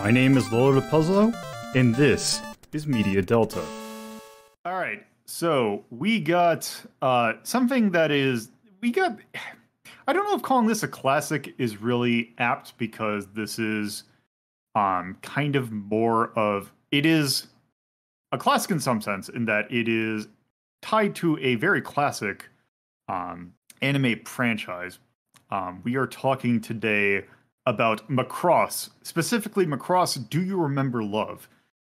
My name is Lolo Puzzlo, and this is Media Delta. All right, so we got something that is I don't know if calling this a classic is really apt because this is kind of more of it is a classic in some sense in that it is tied to a very classic anime franchise. We are talking today about Macross, specifically Macross Do You Remember Love?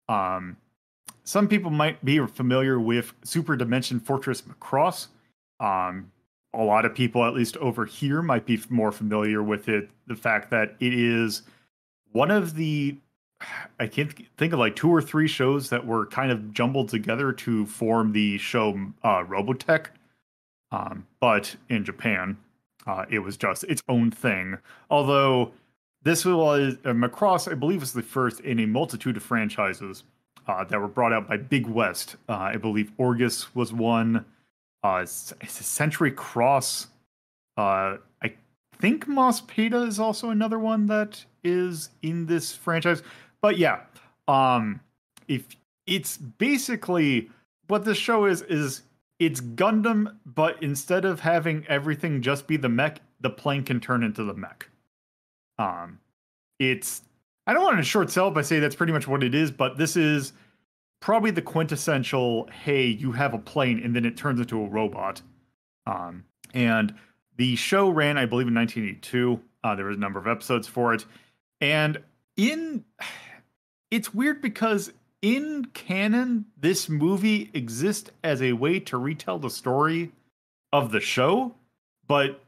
Some people might be familiar with Super Dimension Fortress Macross. A lot of people, at least over here, might be more familiar with it. The fact that it is one of the, I can't think of like 2 or 3 shows that were kind of jumbled together to form the show Robotech. But in Japan, it was just its own thing. Although this was Macross, I believe, was the first in a multitude of franchises that were brought out by Big West. I believe Orgus was one. It's a Century Cross. I think Mospeda is also another one that is in this franchise. But yeah, if it's basically what this show is it's Gundam, but instead of having everything just be the mech, the plane can turn into the mech. It's I don't want to short sell by saying that's pretty much what it is, but this is probably the quintessential, hey, you have a plane and then it turns into a robot. And the show ran, I believe, in 1982. There was a number of episodes for it. And it's weird because in canon, this movie exists as a way to retell the story of the show. But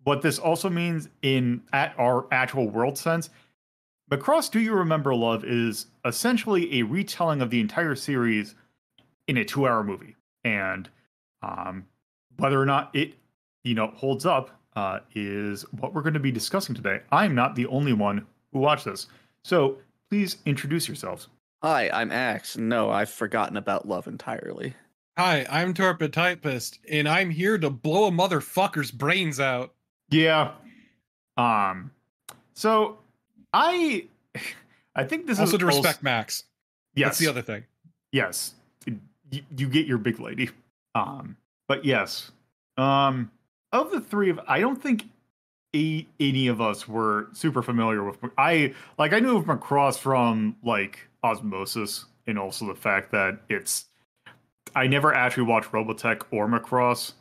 what this also means at our actual world sense, Macross Do You Remember Love is essentially a retelling of the entire series in a 2-hour movie. And whether or not it, holds up is what we're going to be discussing today. I'm not the only one who watched this. So please introduce yourselves. Hi, I'm Axe. No, I've forgotten about love entirely. Hi, I'm Torpid Typist, and I'm here to blow a motherfucker's brains out. Yeah. So I think this also is to respect Max. Yes. That's the other thing. Yes. You get your big lady. But yes. Of the 3 of I don't think any of us were super familiar with I knew of Macross from like osmosis, and also the fact that I never actually watched Robotech or Macross,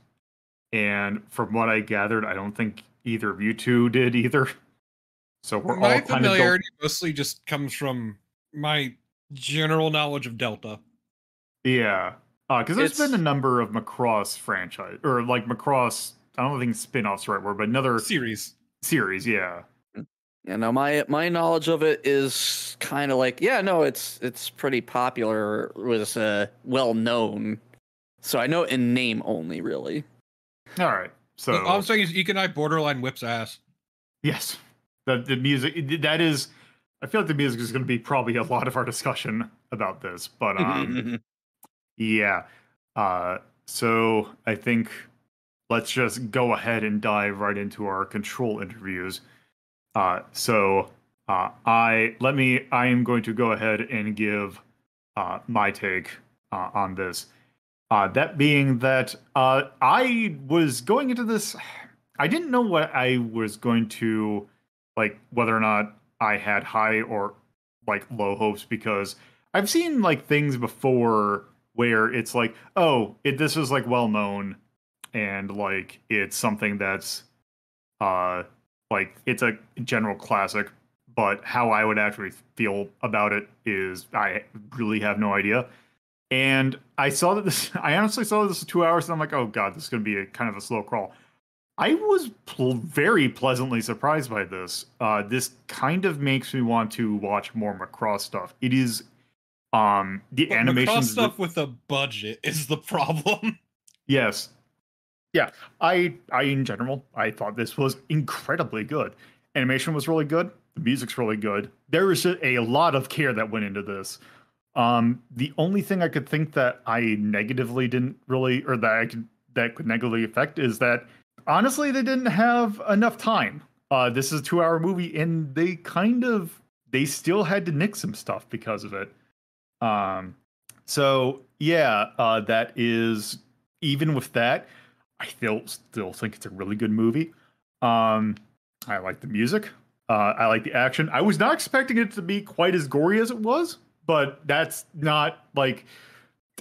and from what I gathered, I don't think either of you two did either. So we're my all kind familiarity mostly just comes from my general knowledge of Delta. Yeah, because there's been a number of Macross franchise or like Macross. I don't think spin-off's the right word, but another series. Yeah. My knowledge of it is kind of like, it's pretty popular, was well known. So I know it in name only, really. All right. So all I'm saying is Ikenai borderline whips ass. Yes. The music, that is, I feel like the music is going to be probably a lot of our discussion about this, but yeah. So I think let's just go ahead and dive right into our control interviews. I am going to go ahead and give my take on this. That being that I was going into this, I didn't know what I was going to, like, whether or not I had high or like low hopes, because I've seen like things before where it's like, oh, this is like well known, and like it's something that's like it's a general classic, but how I would actually feel about it is I really have no idea. And I honestly saw this 2 hours, and I'm like, oh god, this is going to be a kind of a slow crawl. I was very pleasantly surprised by this. This kind of makes me want to watch more Macross stuff. It is the animation stuff with a budget is the problem. Yes. Yeah, I in general, I thought this was incredibly good. Animation was really good. The music's really good. There was a lot of care that went into this. The only thing I could think that I negatively didn't really, or that could negatively affect, is that honestly they didn't have enough time. This is a 2-hour movie, and they they still had to nix some stuff because of it. So yeah, that is, even with that, I still think it's a really good movie. I like the music. I like the action. I was not expecting it to be quite as gory as it was, but that's not like,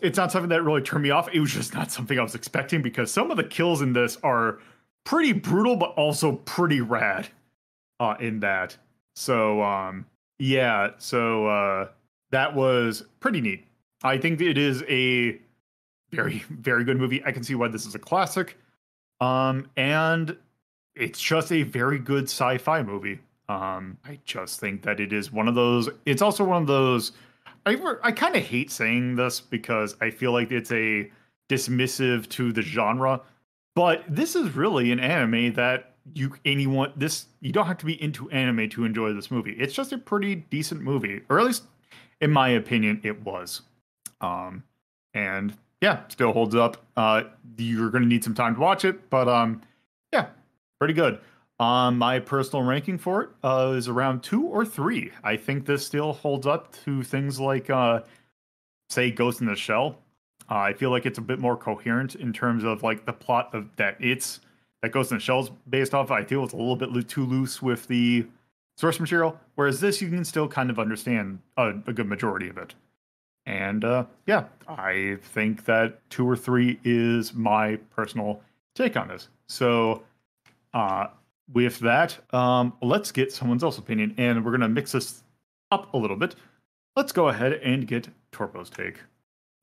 it's not something that really turned me off. It was just not something I was expecting, because some of the kills in this are pretty brutal, but also pretty rad in that. So yeah, so that was pretty neat. I think it is a very, very good movie. I can see why this is a classic. And it's just a very good sci-fi movie. I just think that it is one of those. It's also one of those. I kind of hate saying this because I feel like it's a dismissive to the genre, but this is really an anime that you don't have to be into anime to enjoy this movie. It's just a pretty decent movie, or at least in my opinion, it was. And yeah, still holds up. You're going to need some time to watch it, but yeah, pretty good. My personal ranking for it is around 2 or 3. I think this still holds up to things like, say, Ghost in the Shell. I feel like it's a bit more coherent in terms of like the plot of that Ghost in the Shell's based off. I feel it's a little bit too loose with the source material, whereas this you can still kind of understand a good majority of it. And yeah, I think that 2 or 3 is my personal take on this. So with that, let's get someone else's opinion, and we're going to mix this up a little bit. Let's go ahead and get Torpo's take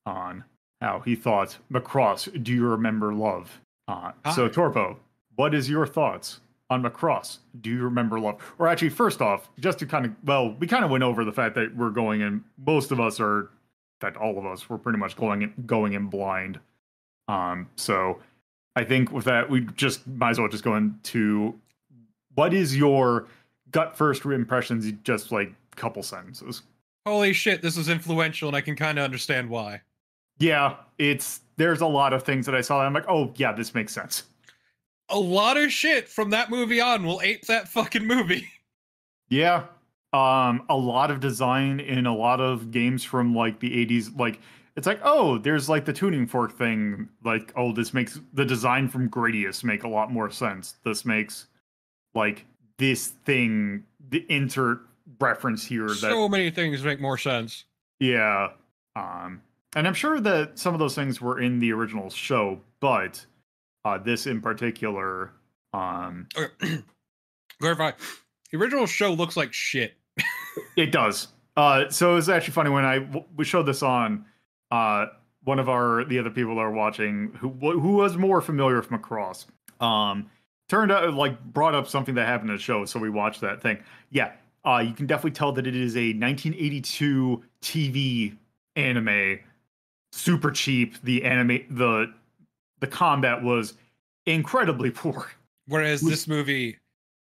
on how he thought Macross, Do You Remember Love? So Torpo, what is your thoughts on Macross, Do You Remember Love? Or actually, first off, just to kind of, well, we kind of went over the fact that we're going in, most of us are, that all of us were pretty much going in blind. So I think with that, we just might as well just go into what is your gut first impressions, just like a couple sentences. Holy shit, this is influential, and I can kind of understand why. Yeah, there's a lot of things that I saw that I'm like, oh yeah, this makes sense. A lot of shit from that movie on will ape that fucking movie. Yeah. A lot of design in a lot of games from like the 80s, like it's like, oh, there's like the tuning fork thing, like, oh, this makes the design from Gradius make a lot more sense. This makes like this thing, the insert reference here, that so many things make more sense. Yeah. And I'm sure that some of those things were in the original show, but this in particular, Okay. Clarify. The original show looks like shit. It does. So it was actually funny when we showed this on one of the other people that are watching who was more familiar with Macross. Turned out, like, brought up something that happened in the show, so we watched that thing. Yeah, you can definitely tell that it is a 1982 TV anime, super cheap. The combat was incredibly poor. Whereas this movie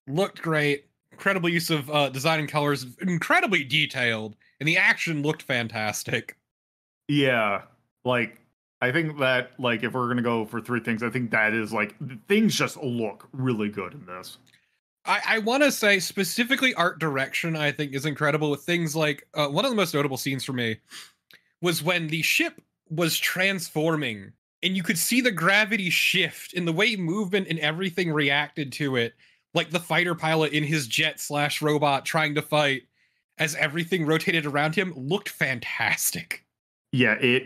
looked great, incredible use of design and colors, incredibly detailed, and the action looked fantastic. Yeah, like, I think that, like, if we're gonna go for 3 things, I think that is, like, things just look really good in this. I want to say specifically art direction, I think, is incredible, with things like, one of the most notable scenes for me was when the ship was transforming, and you could see the gravity shift, and the way movement and everything reacted to it, like the fighter pilot in his jet/robot trying to fight as everything rotated around him, looked fantastic. Yeah,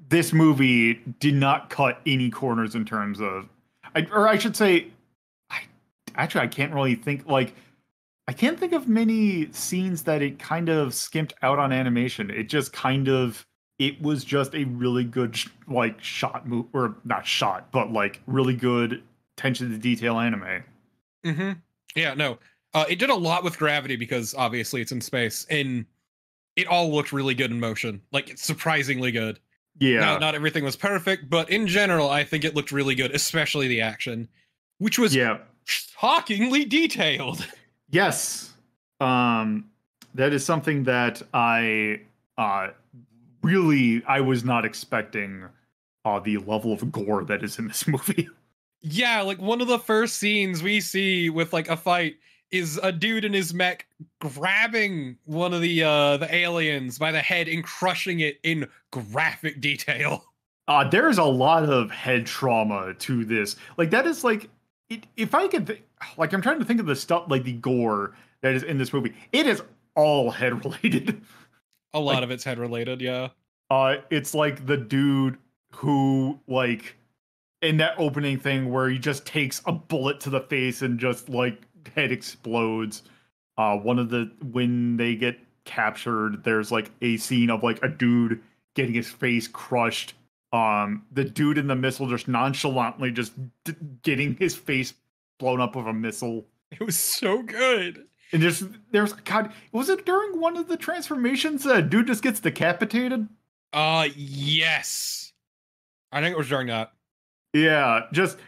this movie did not cut any corners in terms of, I should say, I can't really think, like, I can't think of many scenes that it kind of skimped out on animation. It just kind of, it was just a really good, like, shot move, or not shot, but like really good attention to detail anime. Mm-hmm. Yeah, no. It did a lot with gravity because obviously it's in space, and it all looked really good in motion. Like, it's surprisingly good. Yeah. Now, not everything was perfect, but in general, I think it looked really good, especially the action, which was shockingly detailed. Yes. That is something that I was not expecting, the level of gore that is in this movie. Yeah, like one of the first scenes we see with like a fight is a dude in his mech grabbing one of the aliens by the head and crushing it in graphic detail. There's a lot of head trauma to this. Like that is like, if I could, like, I'm trying to think of the stuff, like the gore that is in this movie. It is all head related. A lot of it's head related, yeah. It's like the dude who, like, in that opening thing where he just takes a bullet to the face and just like head explodes. When they get captured, there's like a scene of like a dude getting his face crushed. The dude in the missile just nonchalantly just getting his face blown up with a missile. It was so good. And there's God, was it during one of the transformations that dude just gets decapitated? Yes. I think it was during that. Yeah, just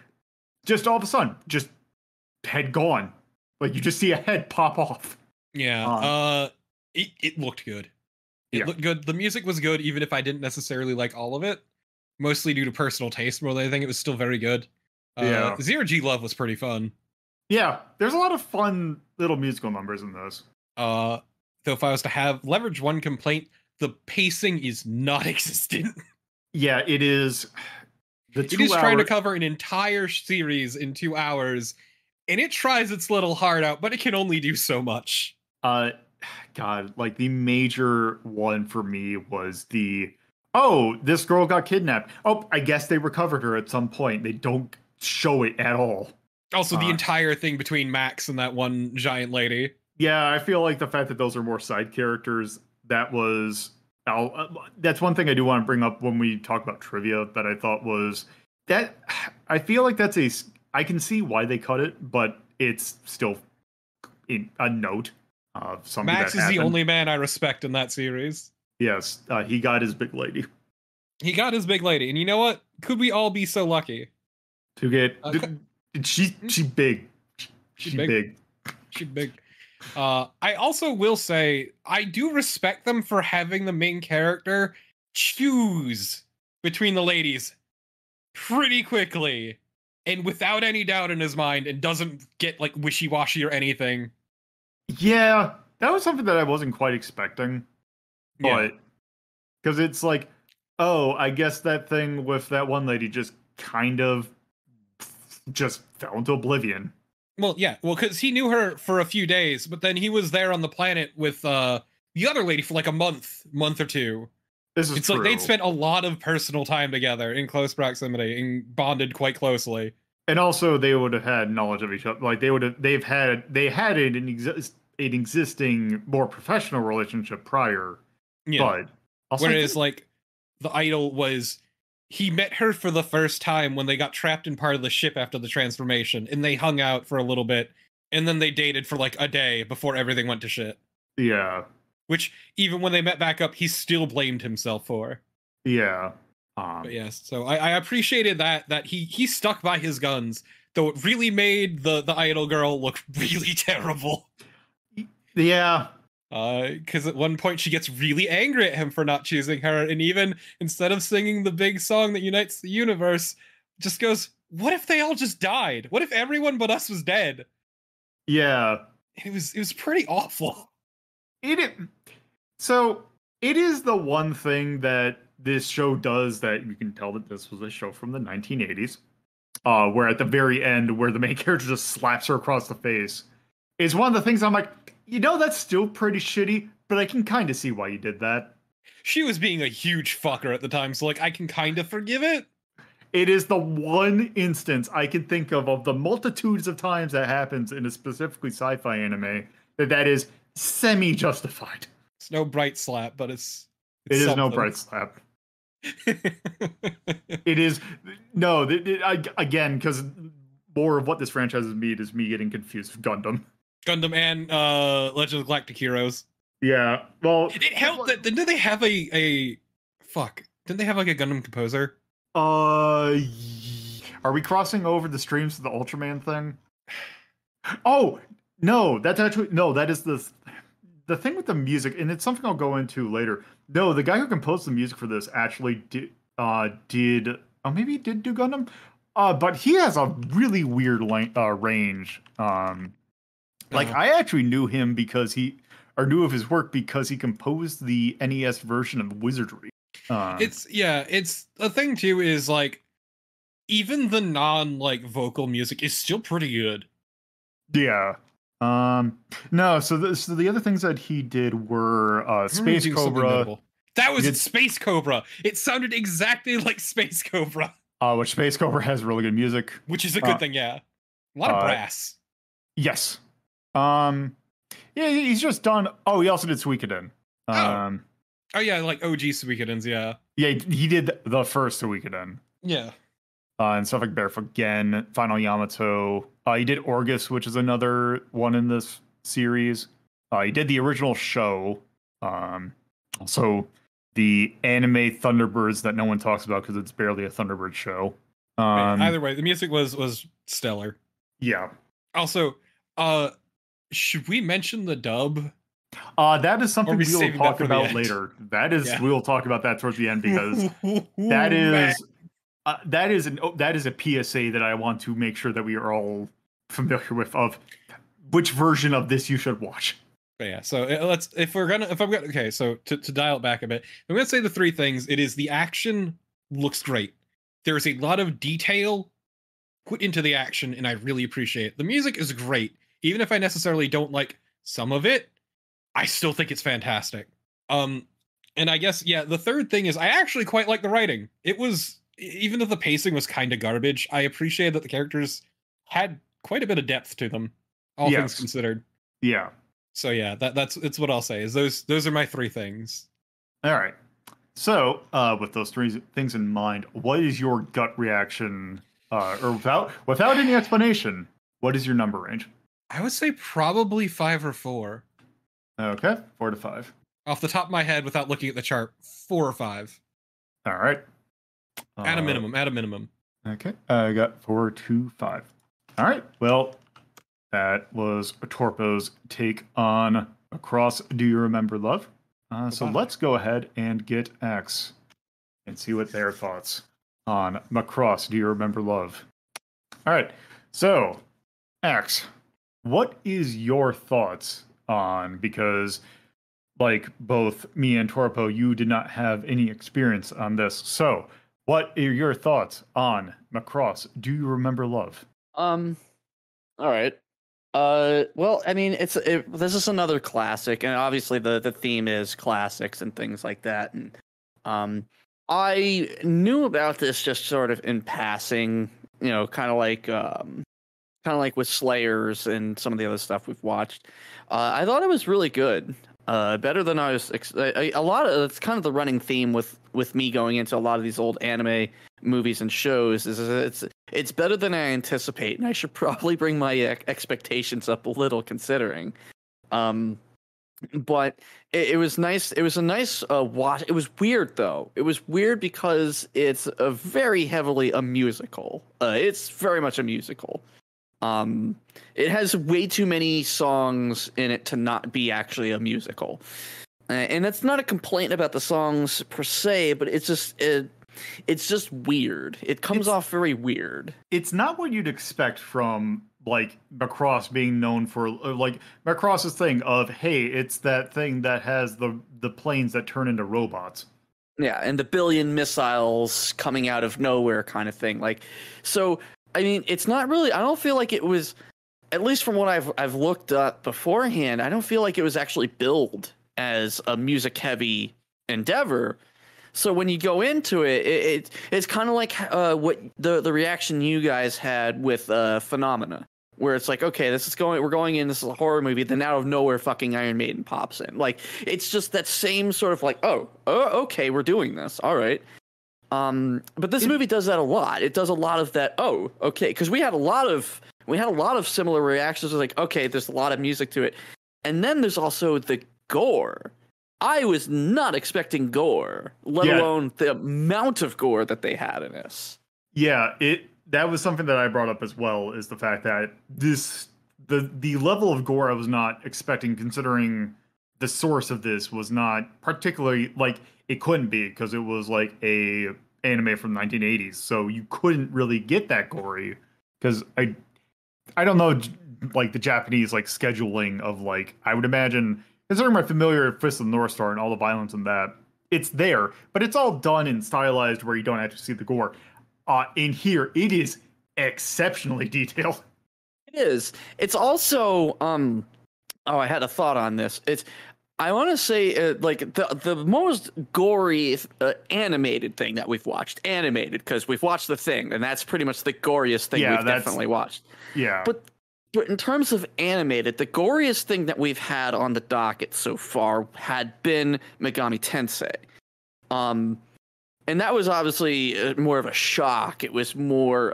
all of a sudden, just head gone. Like you just see a head pop off. Yeah. It looked good. It looked good. The music was good, even if I didn't necessarily like all of it. Mostly due to personal taste more than anything. It was still very good. Zero G Love was pretty fun. Yeah, there's a lot of fun little musical numbers in those. Though if I was to leverage one complaint, the pacing is not existent. Yeah, it is. It is trying to cover an entire series in 2 hours, and it tries its little heart out, but it can only do so much. God, like the major one for me was this girl got kidnapped. Oh, I guess they recovered her at some point. They don't show it at all. Also, the entire thing between Max and that one giant lady. Yeah, I feel like the fact that those are more side characters, that's one thing I do want to bring up when we talk about trivia that I thought was that I feel like I can see why they cut it, but it's still a note of something Max that is happened. the only man I respect in that series. Yes, he got his big lady. He got his big lady, and you know what? Could we all be so lucky to get? She big. She big. She big. I also will say I do respect them for having the main character choose between the ladies pretty quickly and without any doubt in his mind, and doesn't get like wishy-washy or anything. Yeah, that was something that I wasn't quite expecting. But because it's like, oh, I guess that thing with that one lady just kind of just fell into oblivion. Well, yeah. Well, because he knew her for a few days, but then he was there on the planet with the other lady for like a month or two. It's like they'd spent a lot of personal time together in close proximity and bonded quite closely. And also, they would have had knowledge of each other. Like they had an existing more professional relationship prior. Yeah. But also, whereas like the idol was, he met her for the first time when they got trapped in part of the ship after the transformation, and they hung out for a little bit, and then they dated for like a day before everything went to shit. Yeah. Which, even when they met back up, he still blamed himself for. Yeah. But yes, so I appreciated that he stuck by his guns, though it really made the idol girl look really terrible. Yeah. Because at one point she gets really angry at him for not choosing her, and even instead of singing the big song that unites the universe, just goes, what if they all just died? What if everyone but us was dead? Yeah. It was pretty awful. So it is the one thing that this show does that you can tell that this was a show from the 1980s, where at the very end, where the main character just slaps her across the face, is one of the things I'm like, that's still pretty shitty, but I can kind of see why you did that. She was being a huge fucker at the time, so like I can kind of forgive it. It is the one instance I can think of the multitudes of times that happens in a specifically sci-fi anime that is semi-justified. It's no bright slap, but it is something. No bright slap. It is again, because more of what this franchise has made is me getting confused with Gundam and Legend of Galactic Heroes. Yeah, well, it helped that didn't they have didn't they have like a Gundam composer? Are we crossing over the streams to the Ultraman thing? Oh no, that is the thing with the music, and it's something I'll go into later. No, the guy who composed the music for this actually did maybe he did do Gundam, but he has a really weird range. Like, Oh. I actually knew him knew of his work because he composed the NES version of Wizardry. It's the thing too is like even the non like vocal music is still pretty good. Yeah. No, so the other things that he did were Space Do something Cobra. notable. That was He did- Space Cobra. It sounded exactly like Space Cobra, which Space Cobra has really good music. which is a good thing. Yeah, a lot of brass. Yes. Yeah, he's just done. Oh, he also did Suikoden. Oh yeah, like OG Suikoden's. Yeah. Yeah, he did the first Suikoden. Yeah. And stuff like Barefoot Gen, Final Yamato. He did Orgus, which is another one in this series. He did the original show. Also, the anime Thunderbirds that no one talks about because it's barely a Thunderbird show. Either way, the music was stellar. Yeah. Also, should we mention the dub? That is something we we will saving talk that for the about end? later. That is, Yeah. we will talk about that towards the end because that is a PSA that I want to make sure that we are all familiar with of which version of this you should watch. But yeah, so okay, so to dial it back a bit, I'm gonna say the three things. It is the action looks great. There's a lot of detail put into the action, and I really appreciate it. The music is great, even if I necessarily don't like some of it. I still think it's fantastic. And I guess the third thing is I actually quite like the writing. It was, even though the pacing was kind of garbage, I appreciate that the characters had quite a bit of depth to them, all things considered. Yeah. So yeah, it's what I'll say. Is those are my three things. All right. So, with those three things in mind, what is your gut reaction, or without any explanation, what is your number range? I would say probably 5 or 4. Okay, 4 to 5. Off the top of my head, without looking at the chart, 4 or 5. All right. At a minimum. Okay, I got 4 to 5. All right. Well, that was Torpo's take on Macross Do You Remember Love? So let's go ahead and get X and see what their thoughts on Macross Do You Remember Love? All right. So, X, what is your thoughts on, because like both me and Torpo, you did not have any experience on this. So, what are your thoughts on Macross Do You Remember Love? All right. Well, I mean, this is another classic, and obviously the theme is classics and things like that. And I knew about this just sort of in passing, kind of like with Slayers and some of the other stuff we've watched. I thought it was really good. Better than I was. A lot of it's kind of the running theme with me going into a lot of these old anime movies and shows is it's better than I anticipate, and I should probably bring my expectations up a little considering. But it was nice. It was a nice watch. It was weird though. It was weird because it's a very heavily a musical. It's very much a musical. It has way too many songs in it to not be actually a musical. And that's not a complaint about the songs per se, but it's just weird. It comes off very weird. It's not what you'd expect from like Macross being known for, like Macross's thing of, hey, it's that thing that has the planes that turn into robots. Yeah, and the billion missiles coming out of nowhere kind of thing. Like, so I mean, it's not really. I don't feel like it was, at least from what I've looked up beforehand. I don't feel like it was actually billed as a music heavy endeavor. So when you go into it, it's kind of like what the reaction you guys had with Phenomena, where it's like, okay, we're going in, this is a horror movie, then out of nowhere, fucking Iron Maiden pops in. Like, it's just that same sort of like, oh, okay, we're doing this, all right. But this movie does that a lot. It does a lot of that. Oh, okay, because we had a lot of similar reactions. Like, okay, there's a lot of music to it, and then there's also the gore. I was not expecting gore, let alone the amount of gore that they had in this. Yeah, that was something that I brought up as well, is the fact that the level of gore I was not expecting, considering the source of this was not particularly, like, it couldn't be because it was like a anime from 1980s, so you couldn't really get that gory because I don't know, like the Japanese like scheduling of like I would imagine, considering my familiar Fist of the North Star and all the violence in that, it's there, but it's all done and stylized where you don't actually see the gore. In here, it is exceptionally detailed. It is. It's also oh, I had a thought on this. I want to say like the most gory animated thing that we've watched, animated, because we've watched The Thing, and that's pretty much the goriest thing we've definitely watched. Yeah. But in terms of animated, the goriest thing that we've had on the docket so far had been Megami Tensei. And that was obviously more of a shock. It was more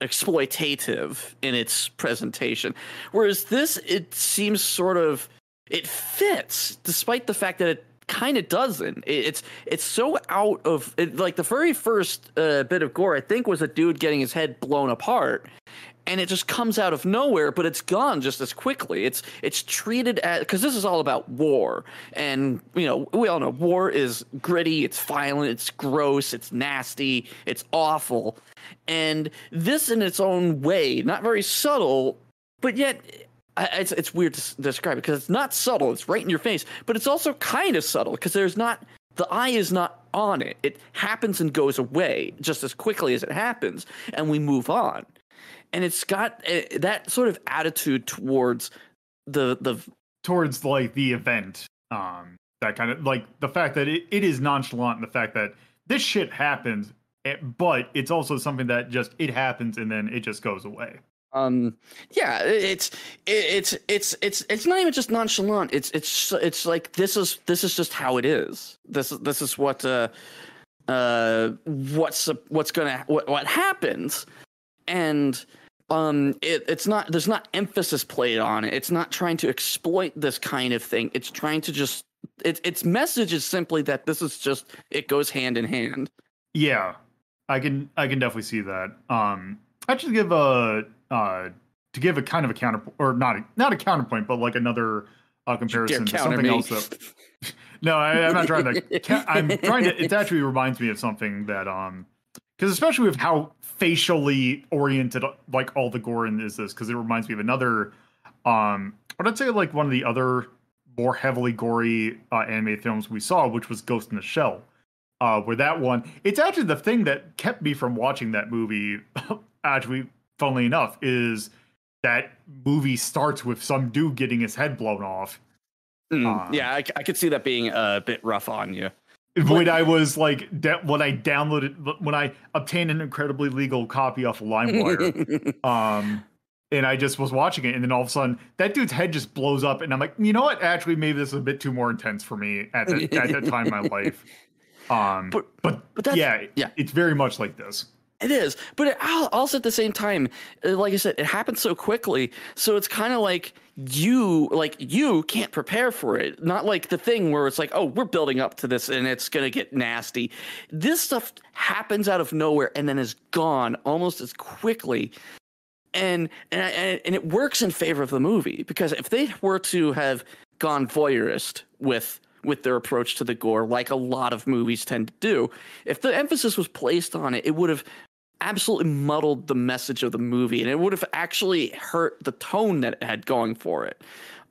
exploitative in its presentation. Whereas this, it seems sort of, it fits, despite the fact that it kind of doesn't. It's so out of it, like the very first bit of gore, I think, was a dude getting his head blown apart, and it just comes out of nowhere, but it's gone just as quickly. It's treated as, because this is all about war, and we all know war is gritty, it's violent, it's gross, it's nasty, it's awful, and this in its own way, not very subtle, but yet. It's weird to describe it because it's not subtle. It's right in your face, but it's also kind of subtle because the eye is not on it. It happens and goes away just as quickly as it happens, and we move on. And it's got that sort of attitude towards towards like the event. That kind of like the fact that it is nonchalant, and the fact that this shit happens, but it's also something that just it happens and then it just goes away. Yeah, it's not even just nonchalant. It's like this is just how it is. This is what happens, and it's not, there's not emphasis played on it. It's not trying to exploit this kind of thing. It's trying to just its message is simply that this is just, it goes hand in hand. Yeah, I can definitely see that. I should give a kind of a counter, or not a counterpoint, but like another comparison to something else that. No, I'm not trying to. I'm trying to. It actually reminds me of something that because especially with how facially oriented like all the gore in is this, because it reminds me of another but I'd say like one of the other more heavily gory anime films we saw, which was Ghost in the Shell. Where that one, it's actually the thing that kept me from watching that movie. Actually, funnily enough, is that movie starts with some dude getting his head blown off. Yeah, I could see that being a bit rough on you. When I was like, when I obtained an incredibly legal copy off of LimeWire, and I just was watching it, and then all of a sudden, that dude's head just blows up, and I'm like, you know what? Actually, maybe this is a bit too more intense for me at that time in my life. But that's, yeah, it's very much like this. It is, but also at the same time, like I said, it happens so quickly. So it's kind of like you can't prepare for it. Not like The Thing where it's like, oh, we're building up to this and it's gonna get nasty. This stuff happens out of nowhere and then is gone almost as quickly. And it works in favor of the movie, because if they were to have gone voyeurist with their approach to the gore, like a lot of movies tend to do, if the emphasis was placed on it, it would have absolutely muddled the message of the movie, and it would have actually hurt the tone that it had going for it.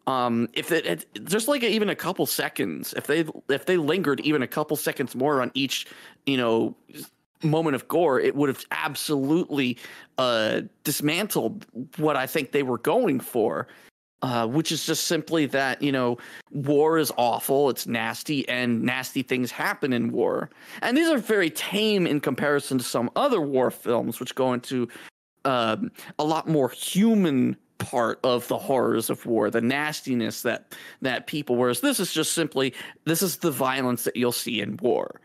If it had just like even a couple seconds, if they lingered even a couple seconds more on each, moment of gore, it would have absolutely dismantled what I think they were going for. Which is just simply that, war is awful, it's nasty, and nasty things happen in war. And these are very tame in comparison to some other war films, which go into a lot more human part of the horrors of war, the nastiness that people, whereas this is just simply, this is the violence that you'll see in war.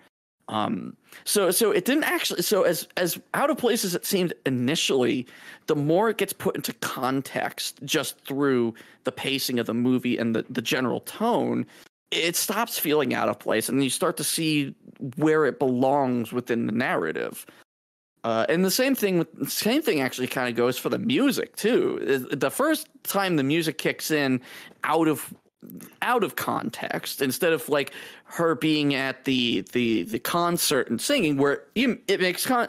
So it didn't actually, so as out of place as it seemed initially, the more it gets put into context just through the pacing of the movie and the general tone, it stops feeling out of place, and you start to see where it belongs within the narrative. And the same thing actually kind of goes for the music too. The first time the music kicks in out of context, instead of like her being at the concert and singing, where it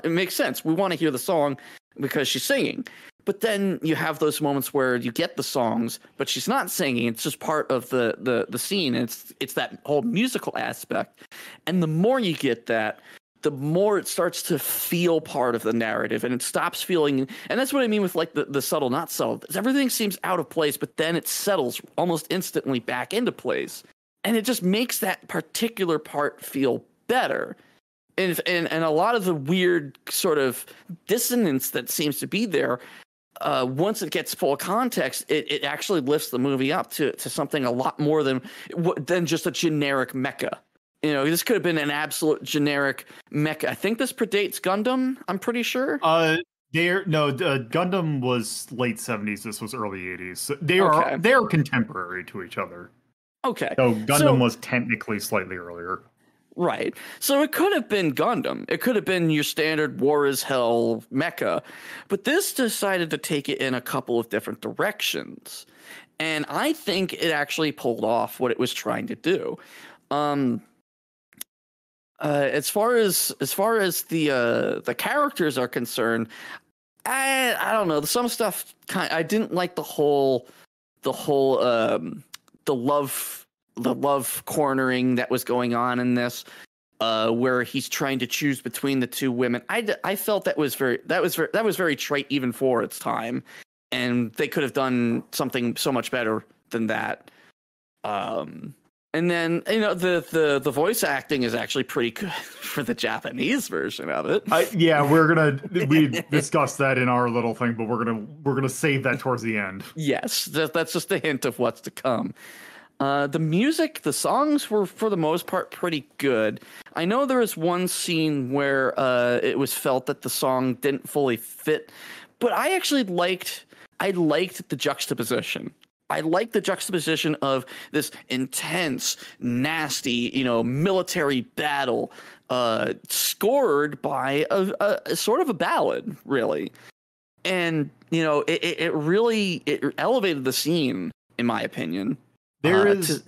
makes sense. We want to hear the song because she's singing. But then you have those moments where you get the songs, but she's not singing. It's just part of the scene. It's that whole musical aspect. And the more you get that, the more it starts to feel part of the narrative, and it stops feeling. And that's what I mean with like the subtle, not subtle. Everything seems out of place, but then it settles almost instantly back into place, and it just makes that particular part feel better. And a lot of the weird sort of dissonance that seems to be there, once it gets full context, it actually lifts the movie up to something a lot more than just a generic mecha. You know, this could have been an absolute generic mecha. I think this predates Gundam, I'm pretty sure. Gundam was late 70s. This was early 80s. So they are contemporary to each other. Okay. So Gundam was technically slightly earlier. Right. So it could have been Gundam. It could have been your standard war is hell mecha. But this decided to take it in a couple of different directions. And I think it actually pulled off what it was trying to do. As far as the characters are concerned, I don't know. Some stuff I didn't like the love cornering that was going on in this, where he's trying to choose between the two women. I felt that was very trite even for its time, and they could have done something so much better than that. And then, you know, the voice acting is actually pretty good for the Japanese version of it. We discussed that in our little thing, but we're gonna save that towards the end. Yes, that's just a hint of what's to come. The music, the songs were for the most part pretty good. I know there was one scene where it was felt that the song didn't fully fit, but I actually liked the juxtaposition. I like the juxtaposition of this intense, nasty, you know, military battle, scored by a sort of a ballad, really. And, you know, it really elevated the scene, in my opinion. Here's the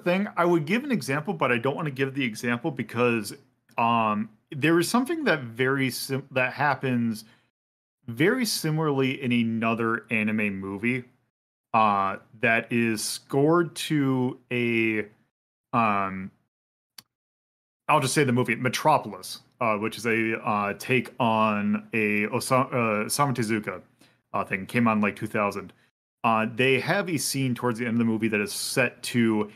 thing. I would give an example, but I don't want to give the example because there is something that that happens very similarly in another anime movie that is scored to I'll just say the movie Metropolis, which is a take on a Osamu Tezuka thing. Came on like 2000. They have a scene towards the end of the movie that is set to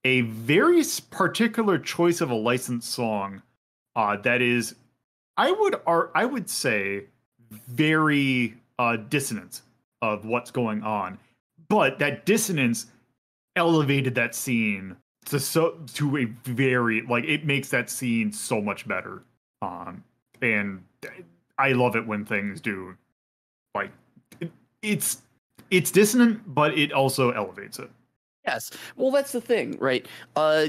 a very particular choice of a licensed song that is, I would say, very dissonant of what's going on, but that dissonance elevated that scene to a very, like, it makes that scene so much better. And I love it when things do, like, it's dissonant, but it also elevates it. Yes. Well, that's the thing, right?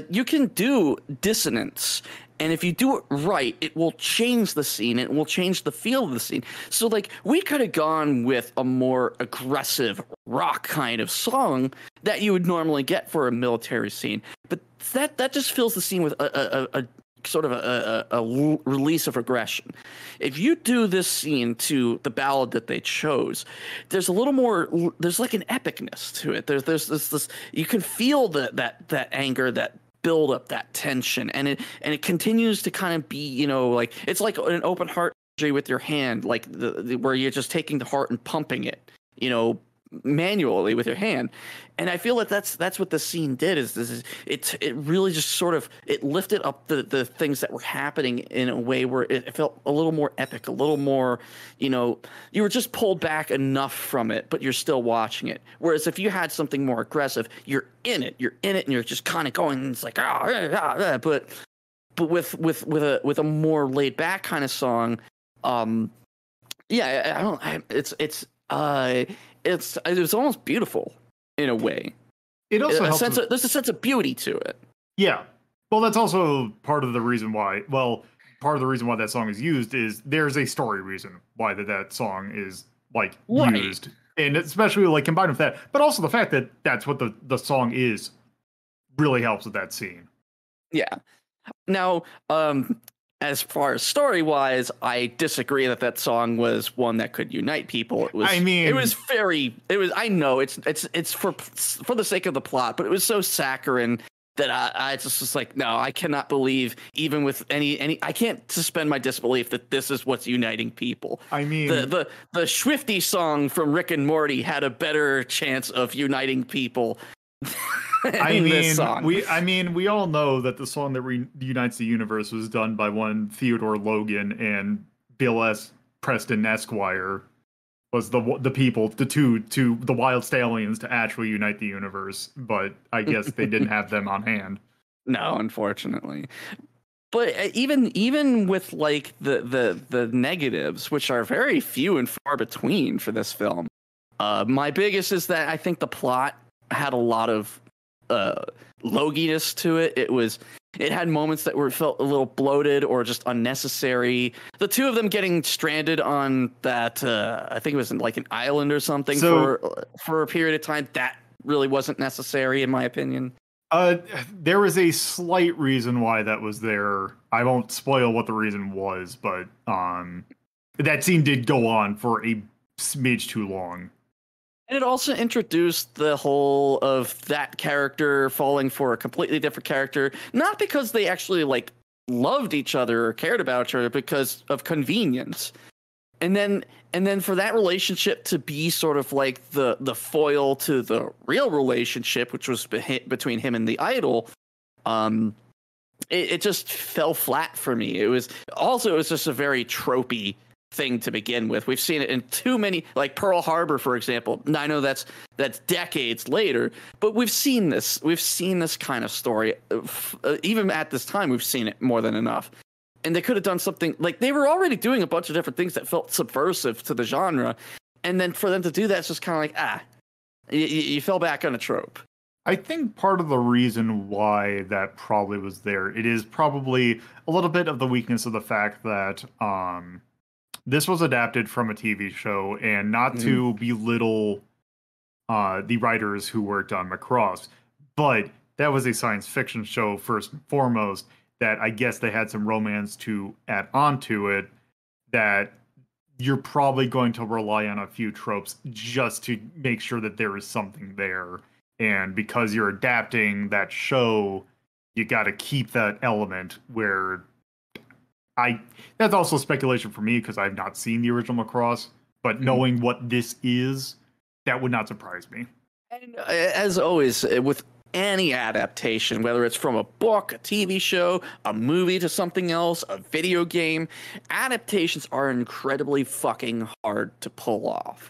You can do dissonance, and if you do it right, it will change the scene. It will change the feel of the scene. So, like, we could have gone with a more aggressive rock kind of song that you would normally get for a military scene, but that just fills the scene with a sort of a release of aggression. If you do this scene to the ballad that they chose, there's a little more. There's like an epicness to it. There's this. You can feel that anger, that build up, that tension, and it continues to kind of be, you know, like it's like an open heart with your hand, like where you're just taking the heart and pumping it, you know, manually with your hand. And I feel like that's what the scene did. It really just sort of, it lifted up the things that were happening in a way where it felt a little more epic, a little more, you know, you were just pulled back enough from it, but you're still watching it. Whereas if you had something more aggressive, you're in it, and you're just kind of going, and it's like, but with a more laid back kind of song, it's almost beautiful in a way. It also helps there's a sense of beauty to it. Yeah. Well, that's also part of the reason why. Well, part of the reason why that song is used is there's a story reason why that song is like used, and especially like combined with that, but also the fact that that's what the song is really helps with that scene. Yeah. Now, as far as story wise, I disagree that that song was one that could unite people. It was. I mean, it was very. It was. I know it's for the sake of the plot, but it was so saccharine that I just was like, no, I cannot believe, even with any, I can't suspend my disbelief that this is what's uniting people. I mean, the Swifty song from Rick and Morty had a better chance of uniting people. We all know that the song that reunites the universe was done by one Theodore Logan, and Bill S. Preston Esquire was the people, the wild stallions to actually unite the universe, but I guess they didn't have them on hand. No, unfortunately. But even with like the negatives, which are very few and far between for this film, my biggest is that I think the plot had a lot of loginess to it. It had moments that felt a little bloated or just unnecessary. The two of them getting stranded on that, I think it was like an island or something for a period of time, that really wasn't necessary in my opinion. There was a slight reason why that was there. I won't spoil what the reason was, but that scene did go on for a smidge too long. And it also introduced the whole of that character falling for a completely different character, not because they actually like loved each other or cared about each other, because of convenience. And then for that relationship to be sort of like the foil to the real relationship, which was between him and the idol, it just fell flat for me. It was just a very tropey thing to begin with. We've seen it in too many, like Pearl Harbor, for example. I know that's decades later, but we've seen this kind of story. Even at this time, we've seen it more than enough. And they could have done something, like they were already doing a bunch of different things that felt subversive to the genre. And then for them to do that, it's just kind of like, you fell back on a trope. I think part of the reason why that probably was there, it is probably a little bit of the weakness of the fact that, this was adapted from a TV show, and not to belittle the writers who worked on Macross, but that was a science fiction show first and foremost, that I guess they had some romance to add on to it, that you're probably going to rely on a few tropes just to make sure that there is something there. And because you're adapting that show, you got to keep that element where that's also speculation for me because I've not seen the original Macross, but knowing what this is, that would not surprise me. And as always, with any adaptation, whether it's from a book, a TV show, a movie to something else, a video game, adaptations are incredibly fucking hard to pull off.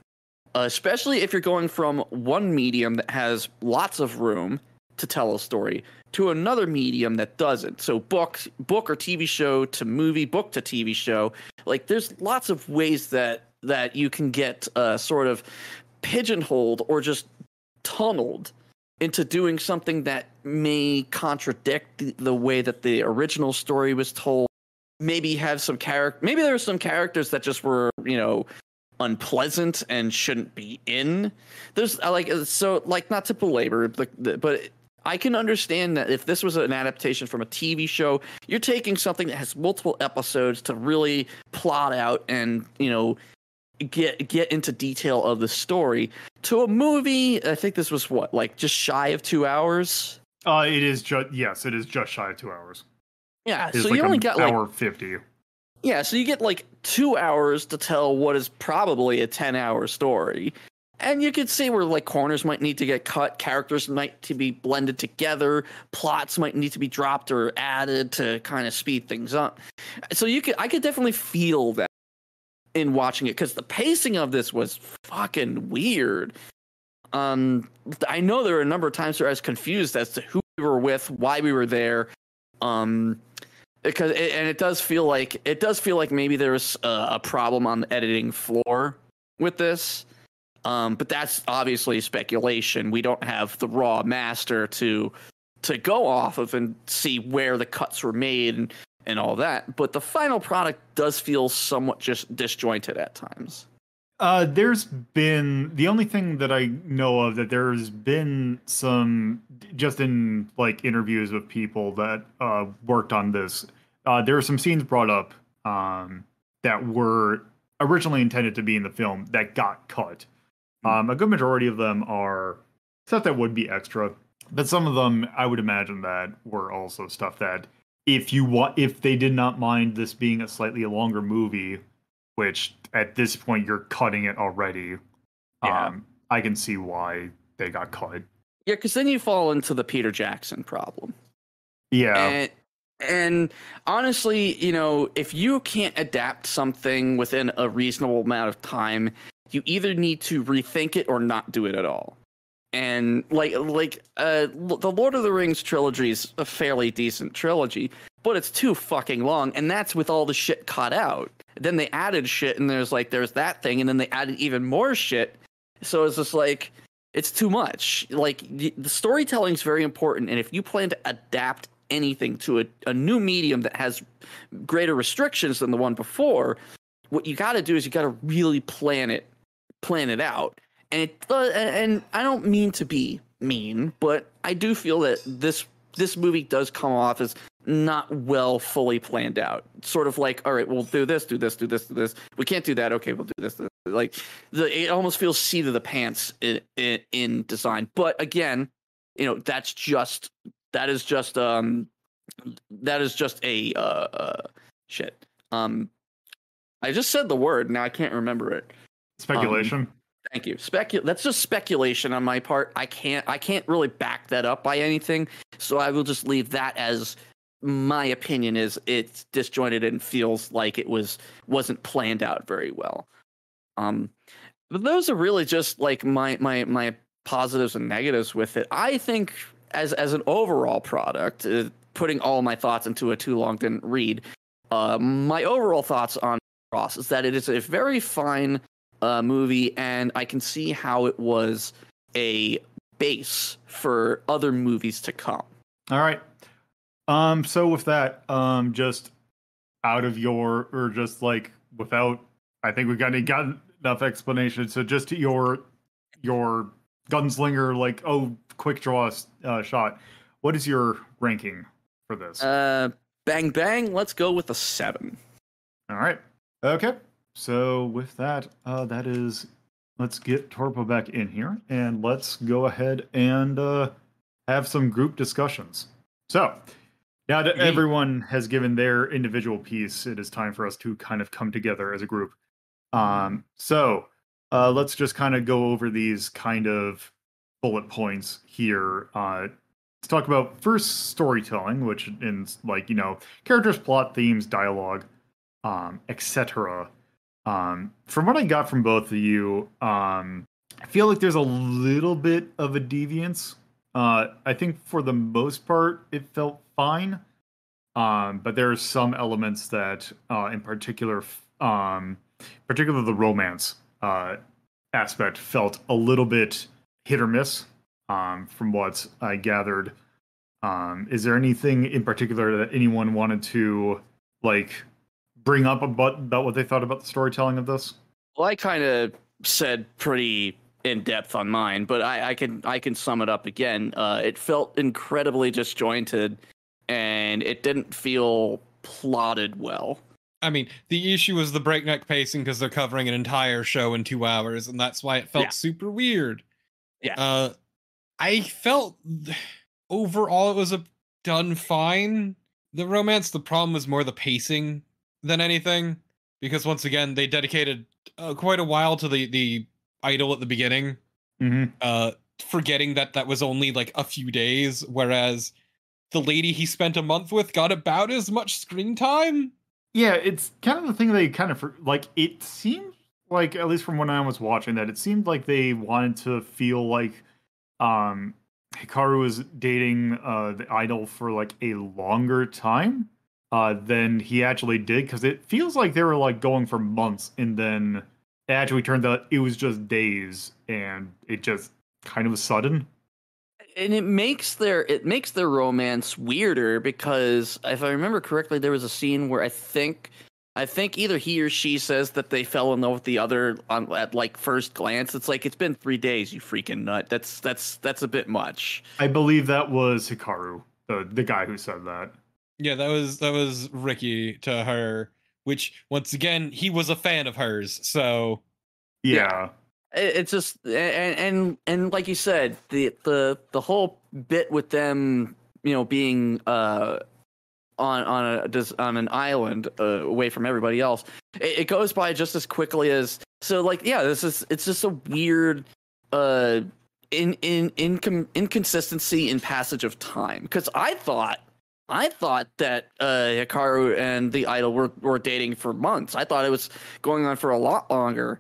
Especially if you're going from one medium that has lots of room to tell a story to another medium that doesn't. So book or TV show to movie, book to TV show. Like there's lots of ways that you can get sort of pigeonholed or just tunneled into doing something that may contradict the way that the original story was told. Maybe have some maybe there were some characters that just were, unpleasant and shouldn't be in. There's not to belabor, but I can understand that if this was an adaptation from a TV show, you're taking something that has multiple episodes to really plot out and, get into detail of the story. To a movie, I think this was just shy of 2 hours? It is just shy of 2 hours. Yeah, so you only got hour 50. Yeah, so you get 2 hours to tell what is probably a 10-hour story. And you could see where corners might need to get cut, characters might need to be blended together, plots might need to be dropped or added to kind of speed things up. So I could definitely feel that in watching it, because the pacing of this was fucking weird. I know there were a number of times where I was confused as to who we were with, why we were there. Because it does feel like maybe there was a problem on the editing floor with this. But that's obviously speculation. We don't have the raw master to go off of and see where the cuts were made and all that. But the final product does feel somewhat just disjointed at times. There's been, the only thing that I know of that there's been some, just in interviews with people that worked on this, there are some scenes brought up that were originally intended to be in the film that got cut. A good majority of them are stuff that would be extra, but some of them I would imagine that were also stuff that if they did not mind this being a slightly longer movie, which at this point you're cutting it already, I can see why they got cut. Yeah, because then you fall into the Peter Jackson problem. Yeah. And honestly, if you can't adapt something within a reasonable amount of time, you either need to rethink it or not do it at all. And the Lord of the Rings trilogy is a fairly decent trilogy, but it's too fucking long, and that's with all the shit cut out. Then they added shit, and there's that thing, and then they added even more shit. So it's just like, it's too much. Like, the storytelling is very important, and if you plan to adapt anything to a new medium that has greater restrictions than the one before, what you got to do is you got to really plan it out. And and I don't mean to be mean, but I do feel that this movie does come off as not well fully planned out. Sort of like, all right, we'll do this, do this, do this, do this. We can't do that. Okay, we'll do this. Like, it almost feels seat of the pants in design. But again, that is just a shit. I just said the word. Now I can't remember it. Speculation. Thank you. That's just speculation on my part. I can't really back that up by anything. So I will just leave that as my opinion is it's disjointed and feels like it wasn't planned out very well. But those are really just like my positives and negatives with it. I think as an overall product, putting all my thoughts into a too long didn't read. My overall thoughts on Macross is that it is a very fine movie, and I can see how it was a base for other movies to come. All right. So with that, just out of or just like without, I think we got enough explanation. So just your gunslinger, like, quick draw shot. What is your ranking for this? Bang bang. Let's go with a 7. All right. Okay. So with that, let's get Torpo back in here, and let's go ahead and have some group discussions. So now that everyone has given their individual piece, it is time for us to kind of come together as a group. So let's just kind of go over these kind of bullet points here. Let's talk about first storytelling, which in characters, plot, themes, dialogue, etc. From what I got from both of you, I feel like there's a little bit of a deviance. I think for the most part, it felt fine. But there are some elements that, in particular, particularly the romance aspect, felt a little bit hit or miss. From what I gathered, is there anything in particular that anyone wanted to bring up about what they thought about the storytelling of this? Well, I kind of said pretty in depth on mine, but I can sum it up again. It felt incredibly disjointed, and it didn't feel plotted well. I mean, the issue was the breakneck pacing because they're covering an entire show in 2 hours, and that's why it felt super weird. Yeah. I felt overall it was done fine. The romance, the problem was more the pacing than anything, because once again they dedicated quite a while to the idol at the beginning, forgetting that was only like a few days, whereas the lady he spent a month with got about as much screen time. Yeah, it's kind of the thing they kind of it seemed like, at least from when I was watching, that it seemed like they wanted to feel like Hikaru was dating the idol for like a longer time than he actually did, because it feels like they were like going for months, and then it actually turned out it was just days, and it just kind of was sudden. And it makes their romance weirder, because if I remember correctly, there was a scene where I think either he or she says that they fell in love with the other at like first glance. It's like, it's been 3 days, you freaking nut. That's a bit much. I believe that was Hikaru, the guy who said that. Yeah, that was Ricky to her, which once again he was a fan of hers. So Yeah. It's just and like you said, the whole bit with them, being on an island away from everybody else, it goes by just as quickly as it's just a weird inconsistency in passage of time, because I thought that Hikaru and the idol were dating for months. I thought it was going on for a lot longer.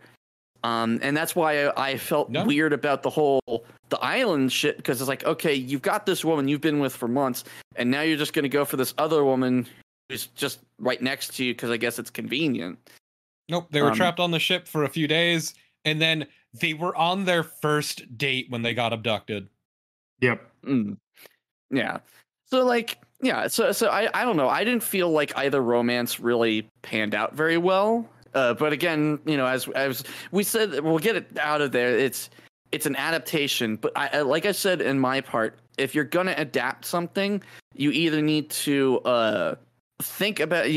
And that's why I felt weird about the island shit, because it's like, okay, you've got this woman you've been with for months, and now you're just going to go for this other woman who's just right next to you because I guess it's convenient. Nope, they were trapped on the ship for a few days, and then they were on their first date when they got abducted. Yep. Yeah. So so I don't know. I didn't feel like either romance really panned out very well. But again, as we said, we'll get it out of there. It's an adaptation, but like I said in my part, if you're gonna adapt something, you either need to think about.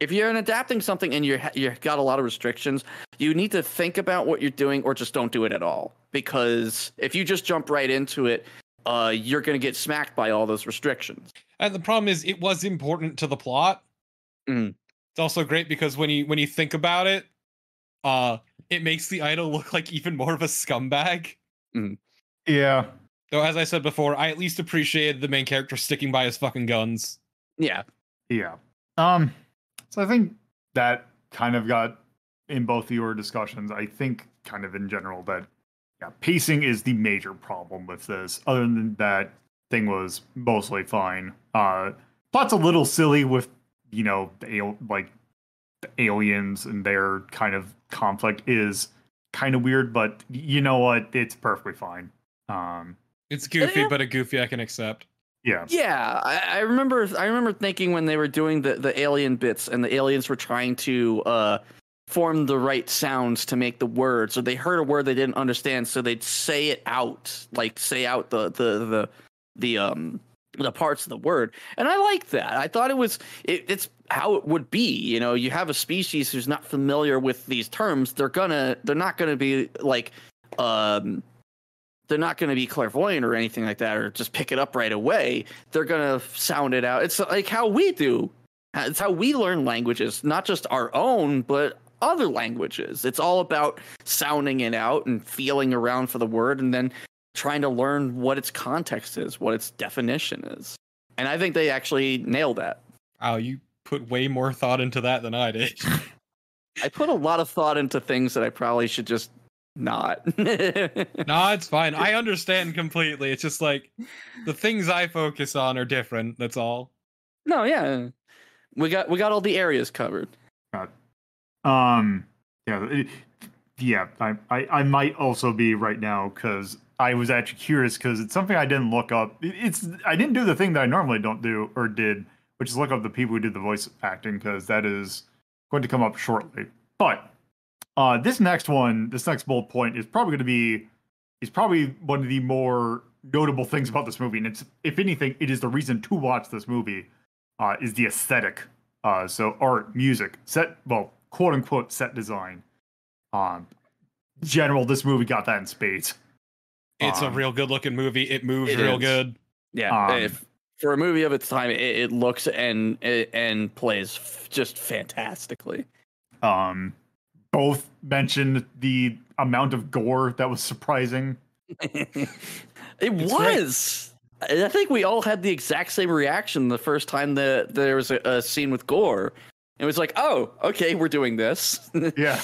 If you're adapting something and you've got a lot of restrictions, you need to think about what you're doing, or just don't do it at all. Because if you just jump right into it, you're gonna get smacked by all those restrictions. And the problem is, it was important to the plot. It's also great because when you think about it, it makes the idol look like even more of a scumbag. Yeah. Though, as I said before, I at least appreciated the main character sticking by his fucking guns. Yeah. Yeah. So I think that kind of got in both of your discussions. I think kind of in general that pacing is the major problem with this. Other than that, thing was mostly fine. Plot's a little silly with the aliens and their kind of conflict is kind of weird, but you know what? It's perfectly fine. It's goofy, but a goofy I can accept. Yeah. Yeah, I remember thinking when they were doing the alien bits and the aliens were trying to form the right sounds to make the words, or they heard a word they didn't understand, so they'd say it out, like say out the parts of the word. And I like that. I thought it's how it would be. You have a species who's not familiar with these terms. They're not gonna be like they're not going to be clairvoyant or anything like that, or just pick it up right away. They're going to sound it out. It's like how we do. It's how we learn languages, not just our own, but other languages. It's all about sounding it out and feeling around for the word, and then trying to learn what its context is, what its definition is. And I think they actually nailed that. Oh, you put way more thought into that than I did. I put a lot of thought into things that I probably should just not. No, it's fine. I understand completely. It's just like the things I focus on are different. That's all. No, yeah, we got all the areas covered. I might also be right now because I was actually curious because it's something I didn't look up. I didn't do the thing that I normally don't do or did, which is look up the people who did the voice acting, because that is going to come up shortly. But this next bullet point is probably one of the more notable things about this movie, and it's, if anything, it is the reason to watch this movie. Is the aesthetic. So art, music, quote unquote set design. General, this movie got that in spades. It's a real good looking movie. It moves real good. Yeah. For a movie of its time, it looks and plays just fantastically. Both mentioned the amount of gore that was surprising. It's was. Great. I think we all had the exact same reaction the first time that there was a scene with gore. It was like, oh, okay, we're doing this. Yeah.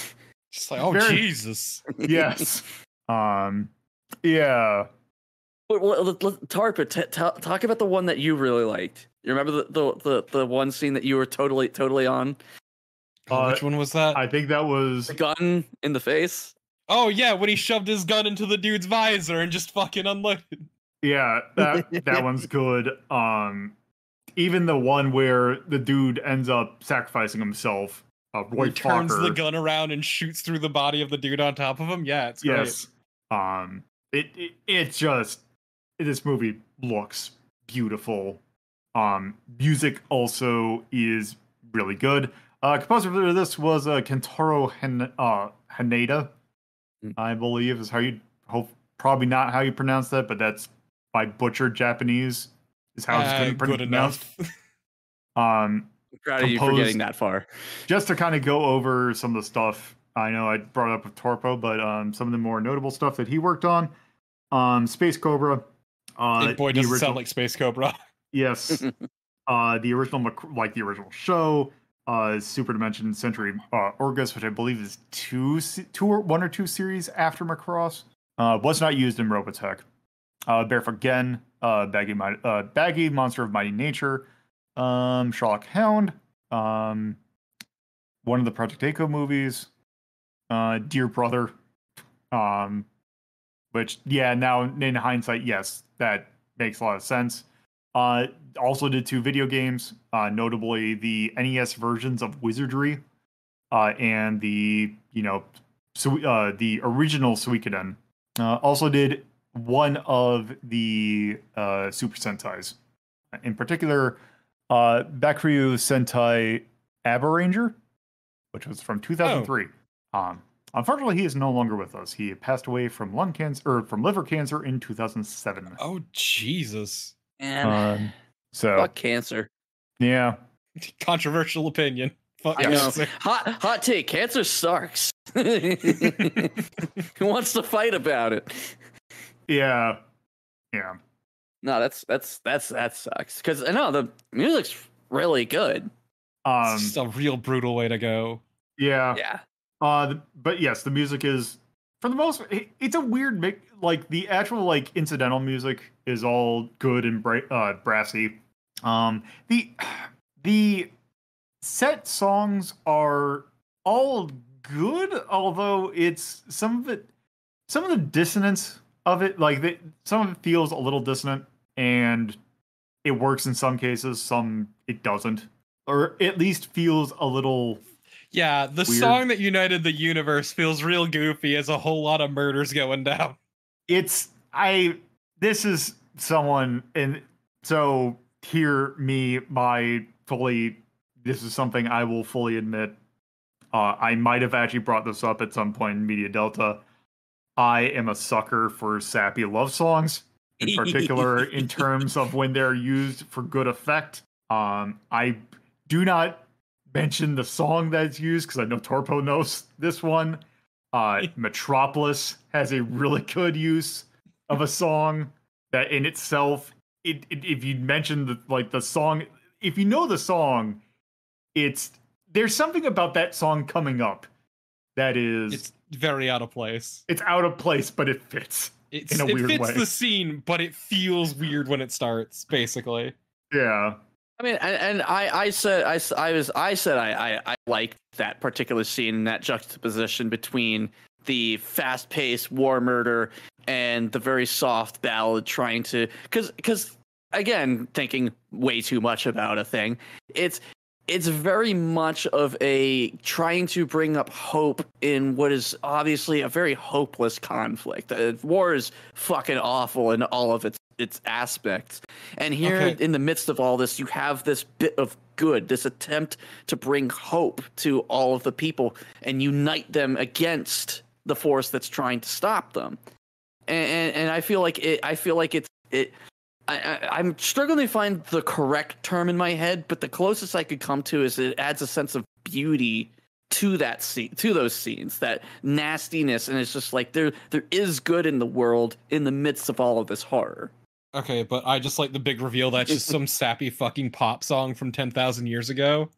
Just like, Jesus. Yes. Yeah. Well, Tarpa, talk about the one that you really liked. You remember the one scene that you were totally on? Which one was that? I think that was the gun in the face. Oh yeah, when he shoved his gun into the dude's visor and just fucking unloaded. Yeah, that one's good. Even the one where the dude ends up sacrificing himself. Roy he turns Fokker. the gun around and shoots through the body of the dude on top of him. Yeah, it's great. Yes. It just, this movie looks beautiful. Music also is really good. Composer for this was Kentaro Haneda, I believe is how you probably not how you pronounce that, but that's by butchered Japanese is how it's Good pronounced. enough. I'm proud of you for getting that far. Just to kind of go over some of the stuff I know I brought up with Torpo, but some of the more notable stuff that he worked on. Space Cobra. Big Boy doesn't sound like Space Cobra. Yes. The original show, Super Dimension Century Orgus, which I believe is one or two series after Macross, was not used in Robotech. Barefoot Gen, Baggy Monster of Mighty Nature, Sherlock Hound, one of the Project A movies, Dear Brother, which, yeah, now in hindsight, yes, that makes a lot of sense. Also did 2 video games, notably the NES versions of Wizardry, and the original Suikoden. Also did one of the Super Sentais, in particular, Bakuryu Sentai Abaranger, which was from 2003. Unfortunately, he is no longer with us. He passed away from liver cancer in 2007. Oh, Jesus. And so fuck cancer. Yeah. Controversial opinion. Fuck I know. cancer. Hot take. Cancer sucks. Who wants to fight about it? Yeah. No, that sucks. Because I know the music's really good. It's just a real brutal way to go. Yeah. But yes, the music is, for the most, it's a weird mix. Like the actual incidental music is all good and brassy. The set songs are all good, although it's some of the dissonance of it, some of it feels a little dissonant, and it works in some cases, some it doesn't, or at least feels a little. Yeah, the weird. Song that united the universe feels real goofy as a whole lot of murders going down. This is someone, and so this is something I will fully admit. I might have actually brought this up at some point in Media Delta. I am a sucker for sappy love songs, in particular in terms of when they're used for good effect. I do not mention the song that's used because I know Torpo knows this one. Metropolis has a really good use of a song that in itself, if you mention the song, if you know the song, there's something about that song coming up that is, it's very out of place. It's out of place, but it fits in a weird way. It fits the scene, but it feels weird when it starts. Basically, yeah. I mean, and I said I liked that particular scene, that juxtaposition between the fast-paced war murder and the very soft ballad, trying to because again, thinking way too much about a thing, it's very much of a trying to bring up hope in what is obviously a very hopeless conflict. War is fucking awful in all of its aspects. And here in the midst of all this, you have this bit of good, this attempt to bring hope to all of the people and unite them against the force that's trying to stop them. And I feel like I'm struggling to find the correct term in my head, but the closest I could come to is it adds a sense of beauty to that scene, to those scenes, that nastiness, and it's just like there is good in the world in the midst of all of this horror. Okay, but I just like the big reveal that's just some sappy fucking pop song from 10,000 years ago.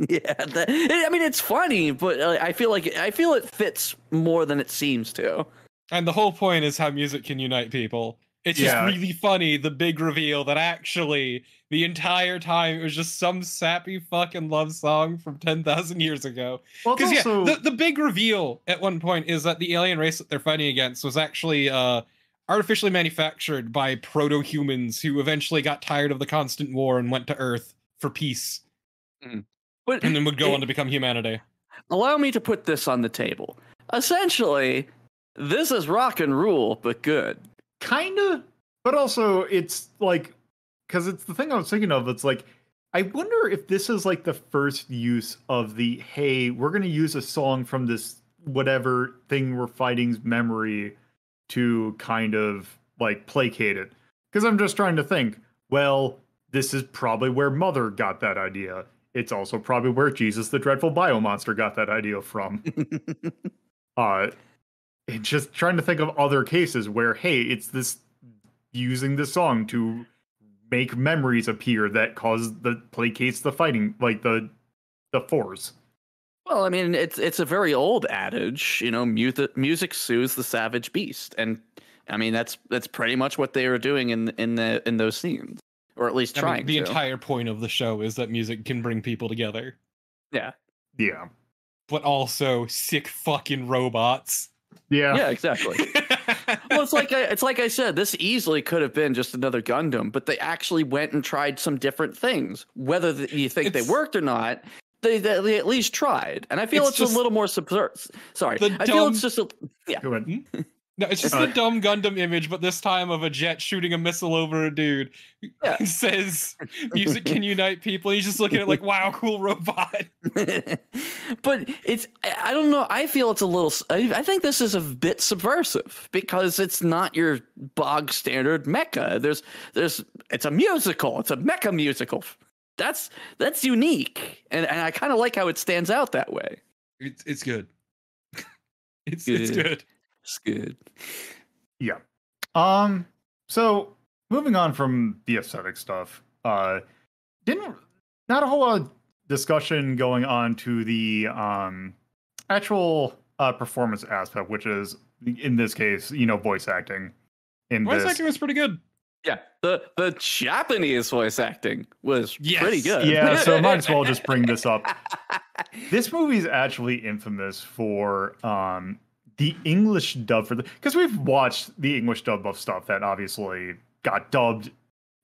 Yeah, I mean it's funny, but I feel it fits more than it seems to. And the whole point is how music can unite people. It's just really funny, the big reveal that actually the entire time it was just some sappy fucking love song from 10,000 years ago. Because the big reveal at one point is that the alien race that they're fighting against was actually artificially manufactured by proto-humans who eventually got tired of the constant war and went to Earth for peace. But and then would go on to become humanity. Allow me to put this on the table. Essentially, this is rock and roll, but good. Kinda, but also it's because it's the thing I was thinking of. It's like, I wonder if this is like the first use of the, hey, we're going to use a song from this whatever thing we're fighting's memory to kind of like placate it. Because I'm just trying to think, well, this is probably where Mother got that idea. It's also probably where Jesus the Dreadful Biomonster got that idea from. And just trying to think of other cases where, hey, it's this using the song to make memories appear that cause the placates the fighting, like the force. Well, I mean, it's a very old adage, you know, music soothes the savage beast, and I mean that's pretty much what they were doing in those scenes, or at least trying. The entire point of the show is that music can bring people together. Yeah. Yeah. But also sick fucking robots. Yeah. Yeah, exactly. Well, it's like I said, this easily could have been just another Gundam, but they actually went and tried some different things. Whether you think they worked or not, they at least tried. And I feel it's a little more subversive. Sorry, I feel it's just yeah. Go ahead. No, it's just the dumb Gundam image, but this time of a jet shooting a missile over a dude. Yeah. It says, music can unite people. He's just looking at it like, wow, cool robot. But I don't know. I feel it's a little, I think this is a bit subversive because it's not your bog standard mecha. It's a musical. It's a mecha musical. That's unique. And I kind of like how it stands out that way. It's good. It's good. good. It's good. Yeah. So moving on from the aesthetic stuff, not a whole lot of discussion going on to the actual performance aspect, which is in this case, voice acting. Voice acting was pretty good. Yeah, the Japanese voice acting was pretty good. Yeah, so I might as well just bring this up. This movie is actually infamous for the English dub because we've watched the English dub of stuff that obviously got dubbed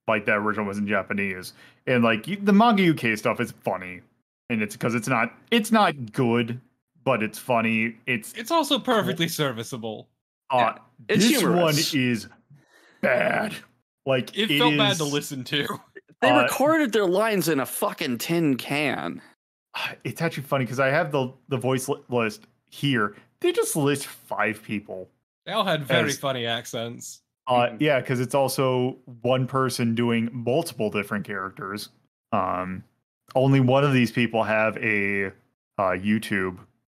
like that original was in Japanese, and like the manga UK stuff is funny, and it's because it's not good, but it's funny. It's also perfectly serviceable. It's this humorous. one is bad. Like it felt bad to listen to. They recorded their lines in a fucking tin can. It's actually funny because I have the voice list here. They just list 5 people. They all had very funny accents. Yeah, because it's also one person doing multiple different characters. Only one of these people have a YouTube,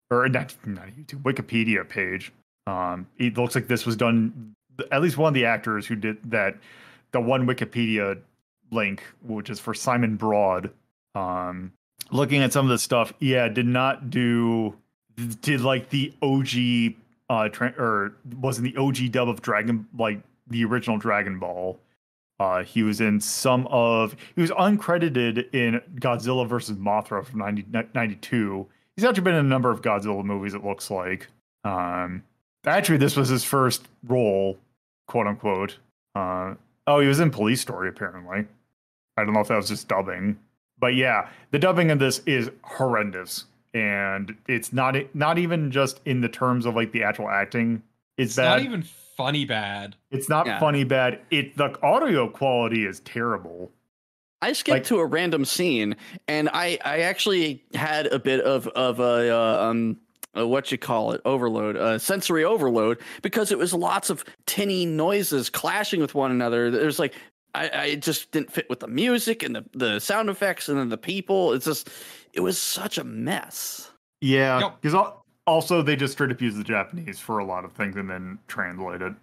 or not YouTube, Wikipedia page. It looks like this was done, at least one of the actors who did that, the one Wikipedia link, which is for Simon Broad. Looking at some of the stuff, did like the OG or wasn't the OG dub of Dragon, like the original Dragon Ball. He was in he was uncredited in Godzilla vs. Mothra from 1992. He's actually been in a number of Godzilla movies, it looks like. Actually, this was his first role, quote unquote. He was in Police Story, apparently. I don't know if that was just dubbing. But yeah, the dubbing of this is horrendous. And it's not even just in the terms of like the actual acting. It's bad. Not even funny bad. It's not funny bad. The audio quality is terrible. I skipped to a random scene, and I actually had a bit of a what you call it, overload, sensory overload, because it was lots of tinny noises clashing with one another. There's like I just didn't fit with the music and the sound effects and then the people. It was such a mess. Yeah, because also they just straight up use the Japanese for a lot of things and then translate it.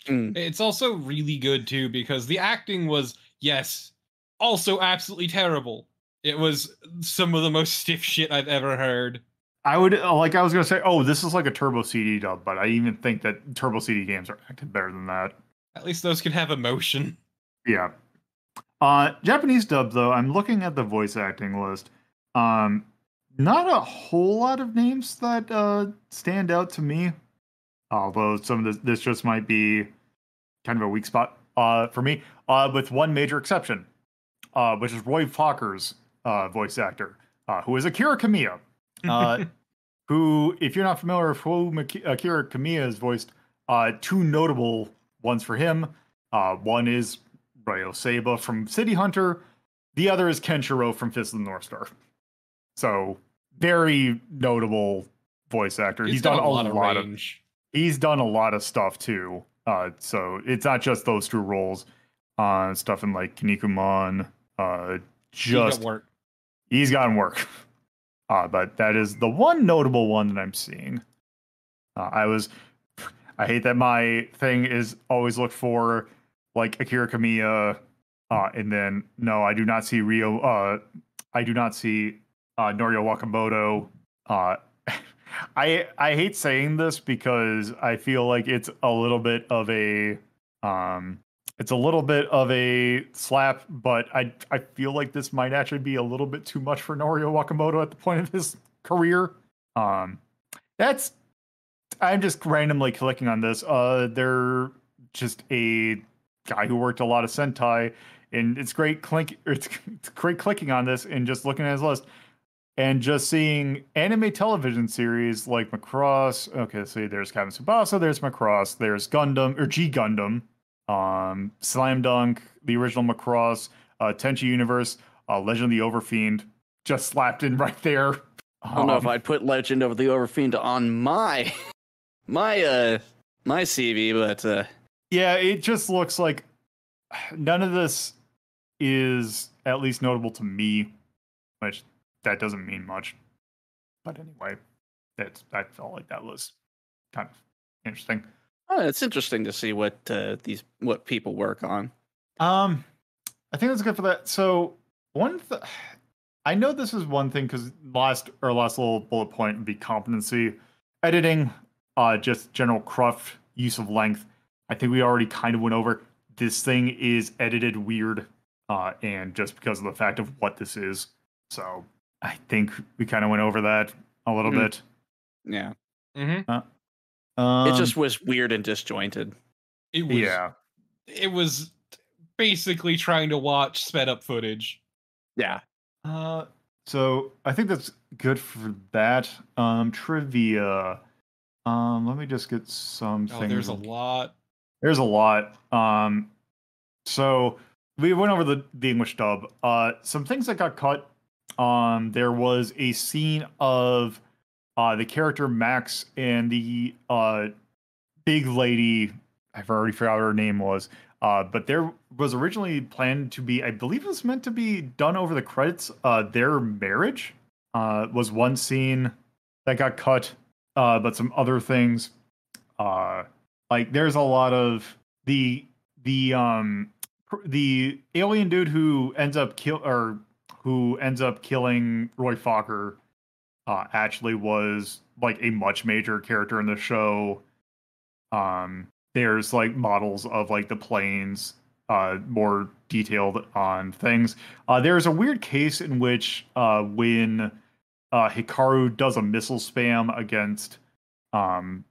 It's also really good too because the acting was, yes, also absolutely terrible. It was some of the most stiff shit I've ever heard. I was gonna say, this is like a Turbo CD dub, but I even think that Turbo CD games are acted better than that. At least those can have emotion. Yeah. Japanese dub though, I'm looking at the voice acting list. Not a whole lot of names that stand out to me. Although some of this just might be kind of a weak spot for me. With one major exception, which is Roy Focker's voice actor, who is Akira Kamiya. Who, if you're not familiar with who Akira Kamiya has voiced, 2 notable ones for him. One is Ryo Seiba from City Hunter. The other is Kenshiro from Fist of the North Star. So very notable voice actor. He's done a lot of range. He's done a lot of stuff too. So it's not just those two roles. Stuff in like Kinnikuman. He's gotten work. But that is the one notable one that I'm seeing. I hate that my thing is always look for like Akira Kamiya, and then no, I do not see I do not see Noriyo Wakamoto. I hate saying this because I feel like it's a little bit of a slap, but I feel like this might actually be a little bit too much for Noriyo Wakamoto at the point of his career. I'm just randomly clicking on this. They're just a guy who worked a lot of Sentai, and it's great clicking on this and just looking at his list and just seeing anime television series like Macross. Okay, so there's Captain Tsubasa, there's Macross, there's Gundam or G Gundam, Slam Dunk, the original Macross, Tenchi Universe, Legend of the Overfiend, just slapped in right there. I don't know if I'd put Legend of the Overfiend on my CV, but yeah, it just looks like none of this is at least notable to me, which that doesn't mean much. But anyway, I felt like that was kind of interesting. Oh, it's interesting to see what people work on. I think that's good for that. So I know this is one thing because last little bullet point would be competency, editing, just general cruft, use of length. I think we already kind of went over. This thing is edited weird, and just because of the fact of what this is. So I think we kind of went over that a little bit. Yeah. Mm-hmm. It just was weird and disjointed. It was basically trying to watch sped up footage. Yeah. So I think that's good for that. Trivia. Let me just get some things. There's a lot. There's a lot. So we went over the English dub. Some things that got cut. There was a scene of the character Max and the big lady. I've already forgot what her name was. But there was originally planned to be, I believe it was meant to be done over the credits. Their marriage was one scene that got cut. But some other things, like there's a lot of the alien dude who ends up killing Roy Fokker, actually was like a much major character in the show. There's like models of like the planes, more detailed on things. There's a weird case in which when Hikaru does a missile spam against one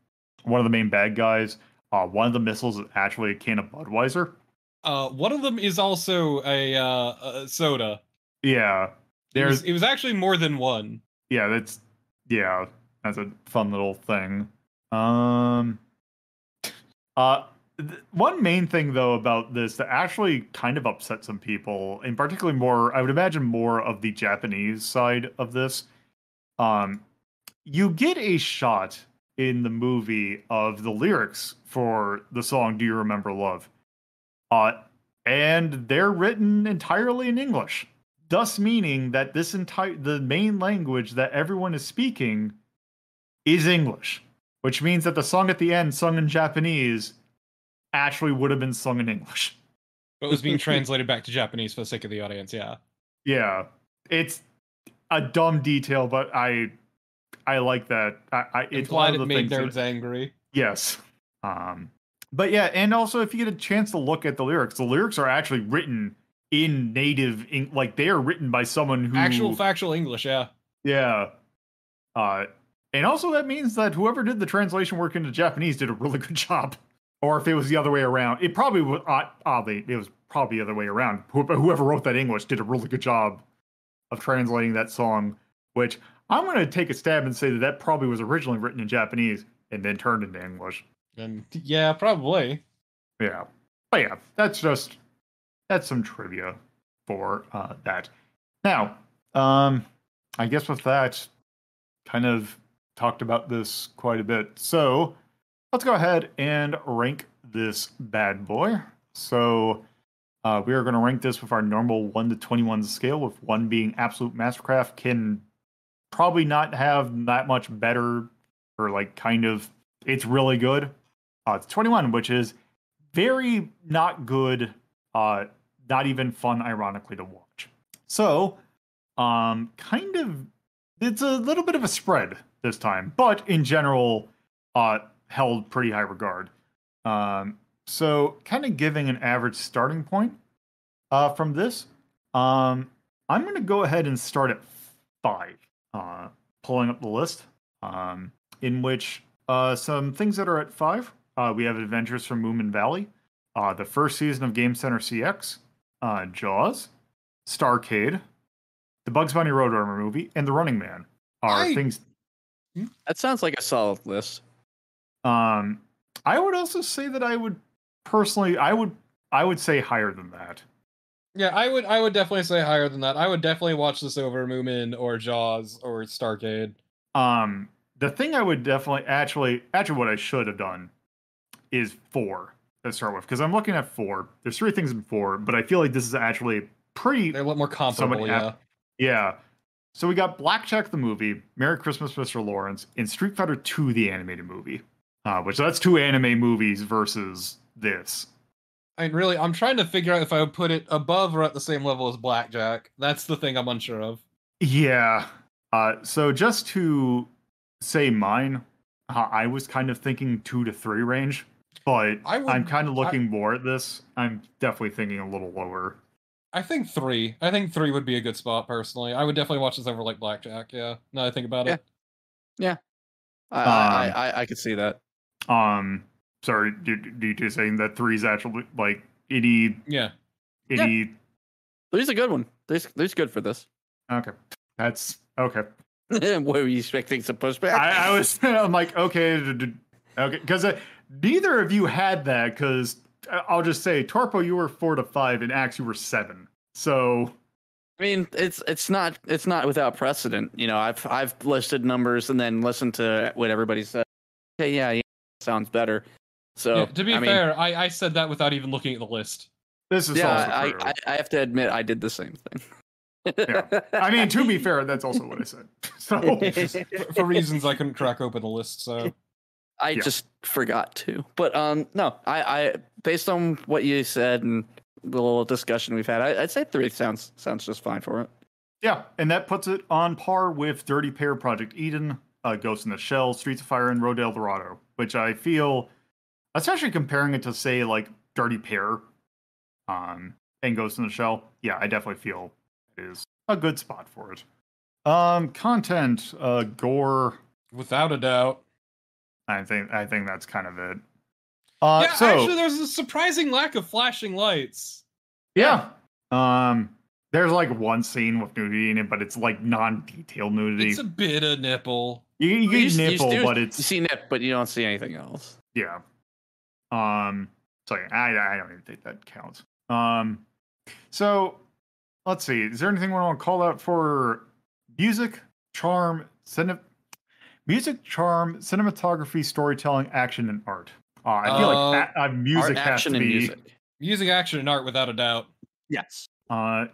of the main bad guys, one of the missiles is actually a can of Budweiser. One of them is also a soda. Yeah. It was actually more than one. Yeah, that's a fun little thing. One main thing though about this that actually kind of upset some people, and particularly I would imagine more of the Japanese side of this. You get a shot in the movie of the lyrics for the song "Do You Remember Love," and they're written entirely in English, thus meaning that the main language that everyone is speaking is English, which means that the song at the end, sung in Japanese, actually would have been sung in English. But it was being translated back to Japanese for the sake of the audience. Yeah. Yeah, it's a dumb detail, but I like that. It's glad it made nerds angry. Yes. But yeah, and also if you get a chance to look at the lyrics are actually written in native, like they are written by someone who actual factual English. Yeah. Yeah. And also that means that whoever did the translation work into Japanese did a really good job. Or if it was the other way around, it probably was oddly, it was probably the other way around. Whoever wrote that English did a really good job of translating that song, which I'm going to take a stab and say that probably was originally written in Japanese and then turned into English. And yeah, probably. Yeah. But yeah, that's that's some trivia for that. Now, I guess with that, kind of talked about this quite a bit. So let's go ahead and rank this bad boy. So we are going to rank this with our normal 1 to 21 scale, with 1 being absolute mastercraft, can probably not have that much better, or like kind of, it's really good. It's 21, which is very not good, not even fun, ironically, to watch. So, kind of, it's a little bit of a spread this time, but in general, held pretty high regard. So, kind of giving an average starting point from this, I'm going to go ahead and start at 5. Pulling up the list, in which some things that are at 5. We have Adventures from Moomin Valley, the first season of Game Center CX, Jaws, Starcade, the Bugs Bunny Roadrunner movie, and The Running Man are things. That sounds like a solid list. I would also say that I would personally, I would say higher than that. Yeah, I would definitely say higher than that. I would definitely watch this over Moomin or Jaws or Starcade. The thing I would definitely actually what I should have done is 4 to start with, because I'm looking at 4. There's 3 things in 4, but I feel like this is actually pretty. They're a lot more comparable, yeah. So we got Blackjack the movie, Merry Christmas, Mr. Lawrence, and Street Fighter 2 the animated movie, which that's 2 anime movies versus this. I mean, really, I'm trying to figure out if I would put it above or at the same level as Blackjack. That's the thing I'm unsure of. Yeah. So just to say mine, I was kind of thinking 2 to 3 range, but I'm kind of looking more at this. I'm definitely thinking a little lower. I think 3. I think 3 would be a good spot, personally. I would definitely watch this over, like, Blackjack, yeah. Now that I think about it. Yeah. I could see that. Sorry, do you saying that 3 is actually, like, any... Yeah. Any... 3's a good one. 3's good for this. Okay. That's... Okay. What were you expecting, some pushback? I'm like, okay, because neither of you had that, because I'll just say, Torpo, you were 4 to 5, and Axe, you were 7. So, I mean, it's not without precedent. You know, I've listed numbers and then listened to what everybody said. Okay, yeah, sounds better. So, yeah, to be fair, I said that without even looking at the list. This is also true. I have to admit, I did the same thing. Yeah. I mean, to be fair, that's also what I said. So, for reasons I couldn't crack open the list, so I just forgot to. But no, I based on what you said and the little discussion we've had, I'd say 3 sounds just fine for it. Yeah, and that puts it on par with Dirty Pair, Project Eden, Ghost in the Shell, Streets of Fire, and Road to El Dorado, which I feel, especially comparing it to, say, like, Dirty Pair and Ghost in the Shell, yeah, I definitely feel it is a good spot for it. Content, gore. Without a doubt. I think that's kind of it. Yeah, so, actually, there's a surprising lack of flashing lights. Yeah. There's like one scene with nudity in it, but it's like non-detailed nudity. It's a bit of nipple. You nipple, but it's... You see nip, but you don't see anything else. Yeah. So I don't even think that counts. So, let's see. Is there anything we want to call out for music, charm, cinematography, storytelling, action, and art? I feel like music has to be... Music, action, and art, without a doubt. Yes.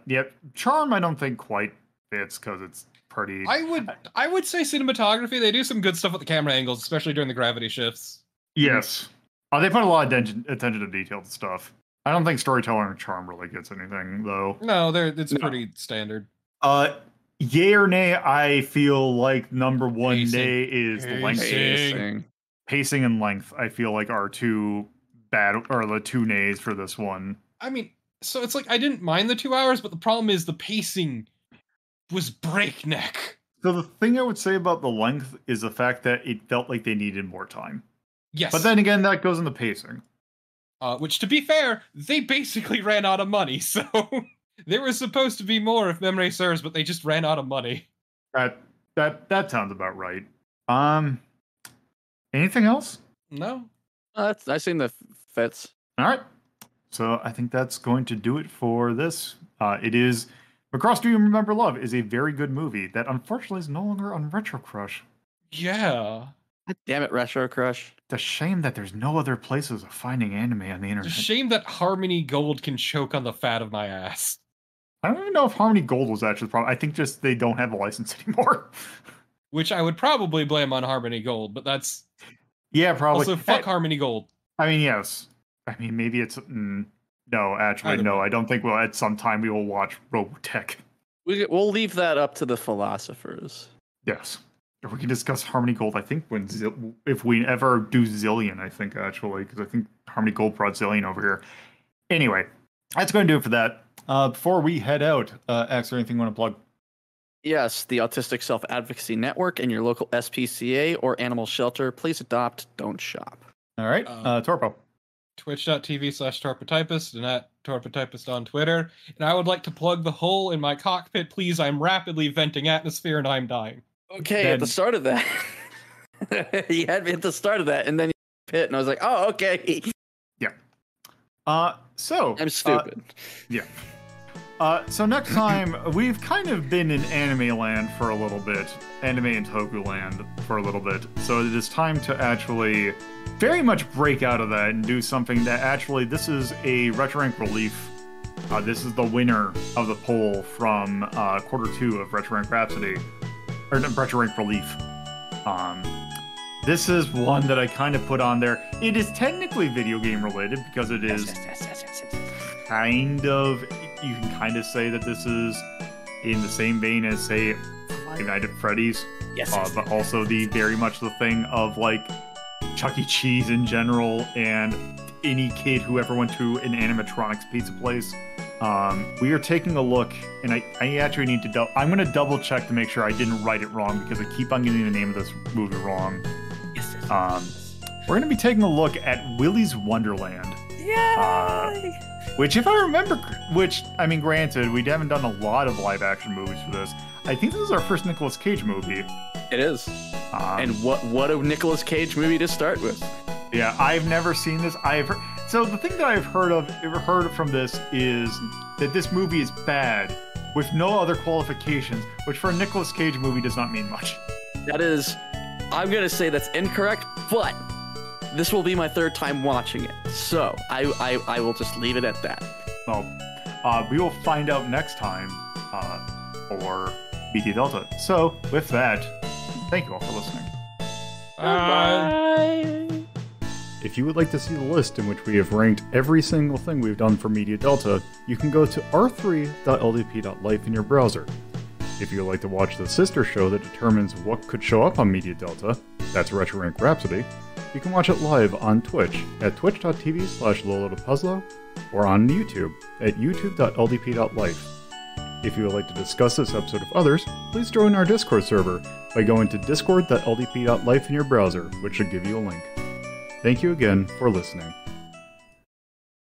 Yep. Charm, I don't think quite fits because it's pretty... I would say cinematography. They do some good stuff with the camera angles, especially during the gravity shifts. Yes. They put a lot of attention to detailed stuff. I don't think storytelling or charm really gets anything, though. No, it's pretty standard. Yay or nay, I feel like number one Pacing. nay is length. Pacing and length, I feel like, are the 2 nays for this one. I mean, so it's like, I didn't mind the 2 hours, but the problem is the pacing was breakneck. So the thing I would say about the length is the fact that it felt like they needed more time. Yes. But then again, that goes into pacing. Which, to be fair, they basically ran out of money, so there was supposed to be more if memory serves, but they just ran out of money. That sounds about right. Anything else? No. I seen the fits. All right. So I think that's going to do it for this. It is Macross Do You Remember Love is a very good movie that unfortunately is no longer on Retro Crush. Yeah. God damn it, Retro Crush. It's a shame that there's no other places of finding anime on the internet. It's a shame that Harmony Gold can choke on the fat of my ass. I don't even know if Harmony Gold was actually the problem. I think just they don't have a license anymore. Which I would probably blame on Harmony Gold, but that's... Yeah, probably. Also, fuck Harmony Gold. I mean, yes. I mean, maybe it's... no, actually, no. I don't think we'll... At some time, we will watch Robotech. We'll leave that up to the philosophers. Yes. Or we can discuss Harmony Gold, I think, if we ever do Zillion, I think, actually. Because I think Harmony Gold brought Zillion over here. Anyway, that's going to do it for that. Before we head out, Axe, or anything you want to plug? Yes, the Autistic Self-Advocacy Network and your local SPCA or animal shelter. Please adopt, don't shop. All right, Torpo. Twitch.tv/Torpotypist and at Torpotypist on Twitter. And I would like to plug the hole in my cockpit, please. I'm rapidly venting atmosphere and I'm dying. Okay, at the start of that. You had me at the start of that, and then you hit, and I was like, oh, okay. Yeah. So... I'm stupid. Yeah. So next time, we've kind of been in anime land for a little bit, anime and toku land for a little bit, so it is time to actually very much break out of that and do something that actually, this is a Retro Rank Relief. This is the winner of the poll from quarter 2 of Retro Rank Rhapsody, or Retro Rank Relief. This is one that I kind of put on there. It is technically video game related because it is kind of... You can kind of say that this is in the same vein as, say, Five Nights at Freddy's. Yes. But also very much the thing of, like, Chuck E. Cheese in general, and any kid who ever went to an animatronics pizza place. We are taking a look, and I actually need to I'm going to double check to make sure I didn't write it wrong, because I keep on getting the name of this movie wrong. Yes. We're going to be taking a look at Willy's Wonderland. Yay! Which, if I remember, I mean, granted, we haven't done a lot of live-action movies for this. I think this is our first Nicolas Cage movie. It is. And what a Nicolas Cage movie to start with. Yeah, I've never seen this. So the thing that I've heard from this is that this movie is bad, with no other qualifications, which for a Nicolas Cage movie does not mean much. That is, I'm going to say that's incorrect, but... This will be my third time watching it, so I will just leave it at that. Well, we will find out next time for BT Delta. So, with that, thank you all for listening. Bye. If you would like to see the list in which we have ranked every single thing we've done for Media Delta, you can go to r3.ldp.life in your browser. If you would like to watch the sister show that determines what could show up on Media Delta, that's Retro Rank Rhapsody, you can watch it live on Twitch at twitch.tv/LoloToPuzzlo or on YouTube at youtube.ldp.life. If you would like to discuss this episode of others, please join our Discord server by going to discord.ldp.life in your browser, which should give you a link. Thank you again for listening.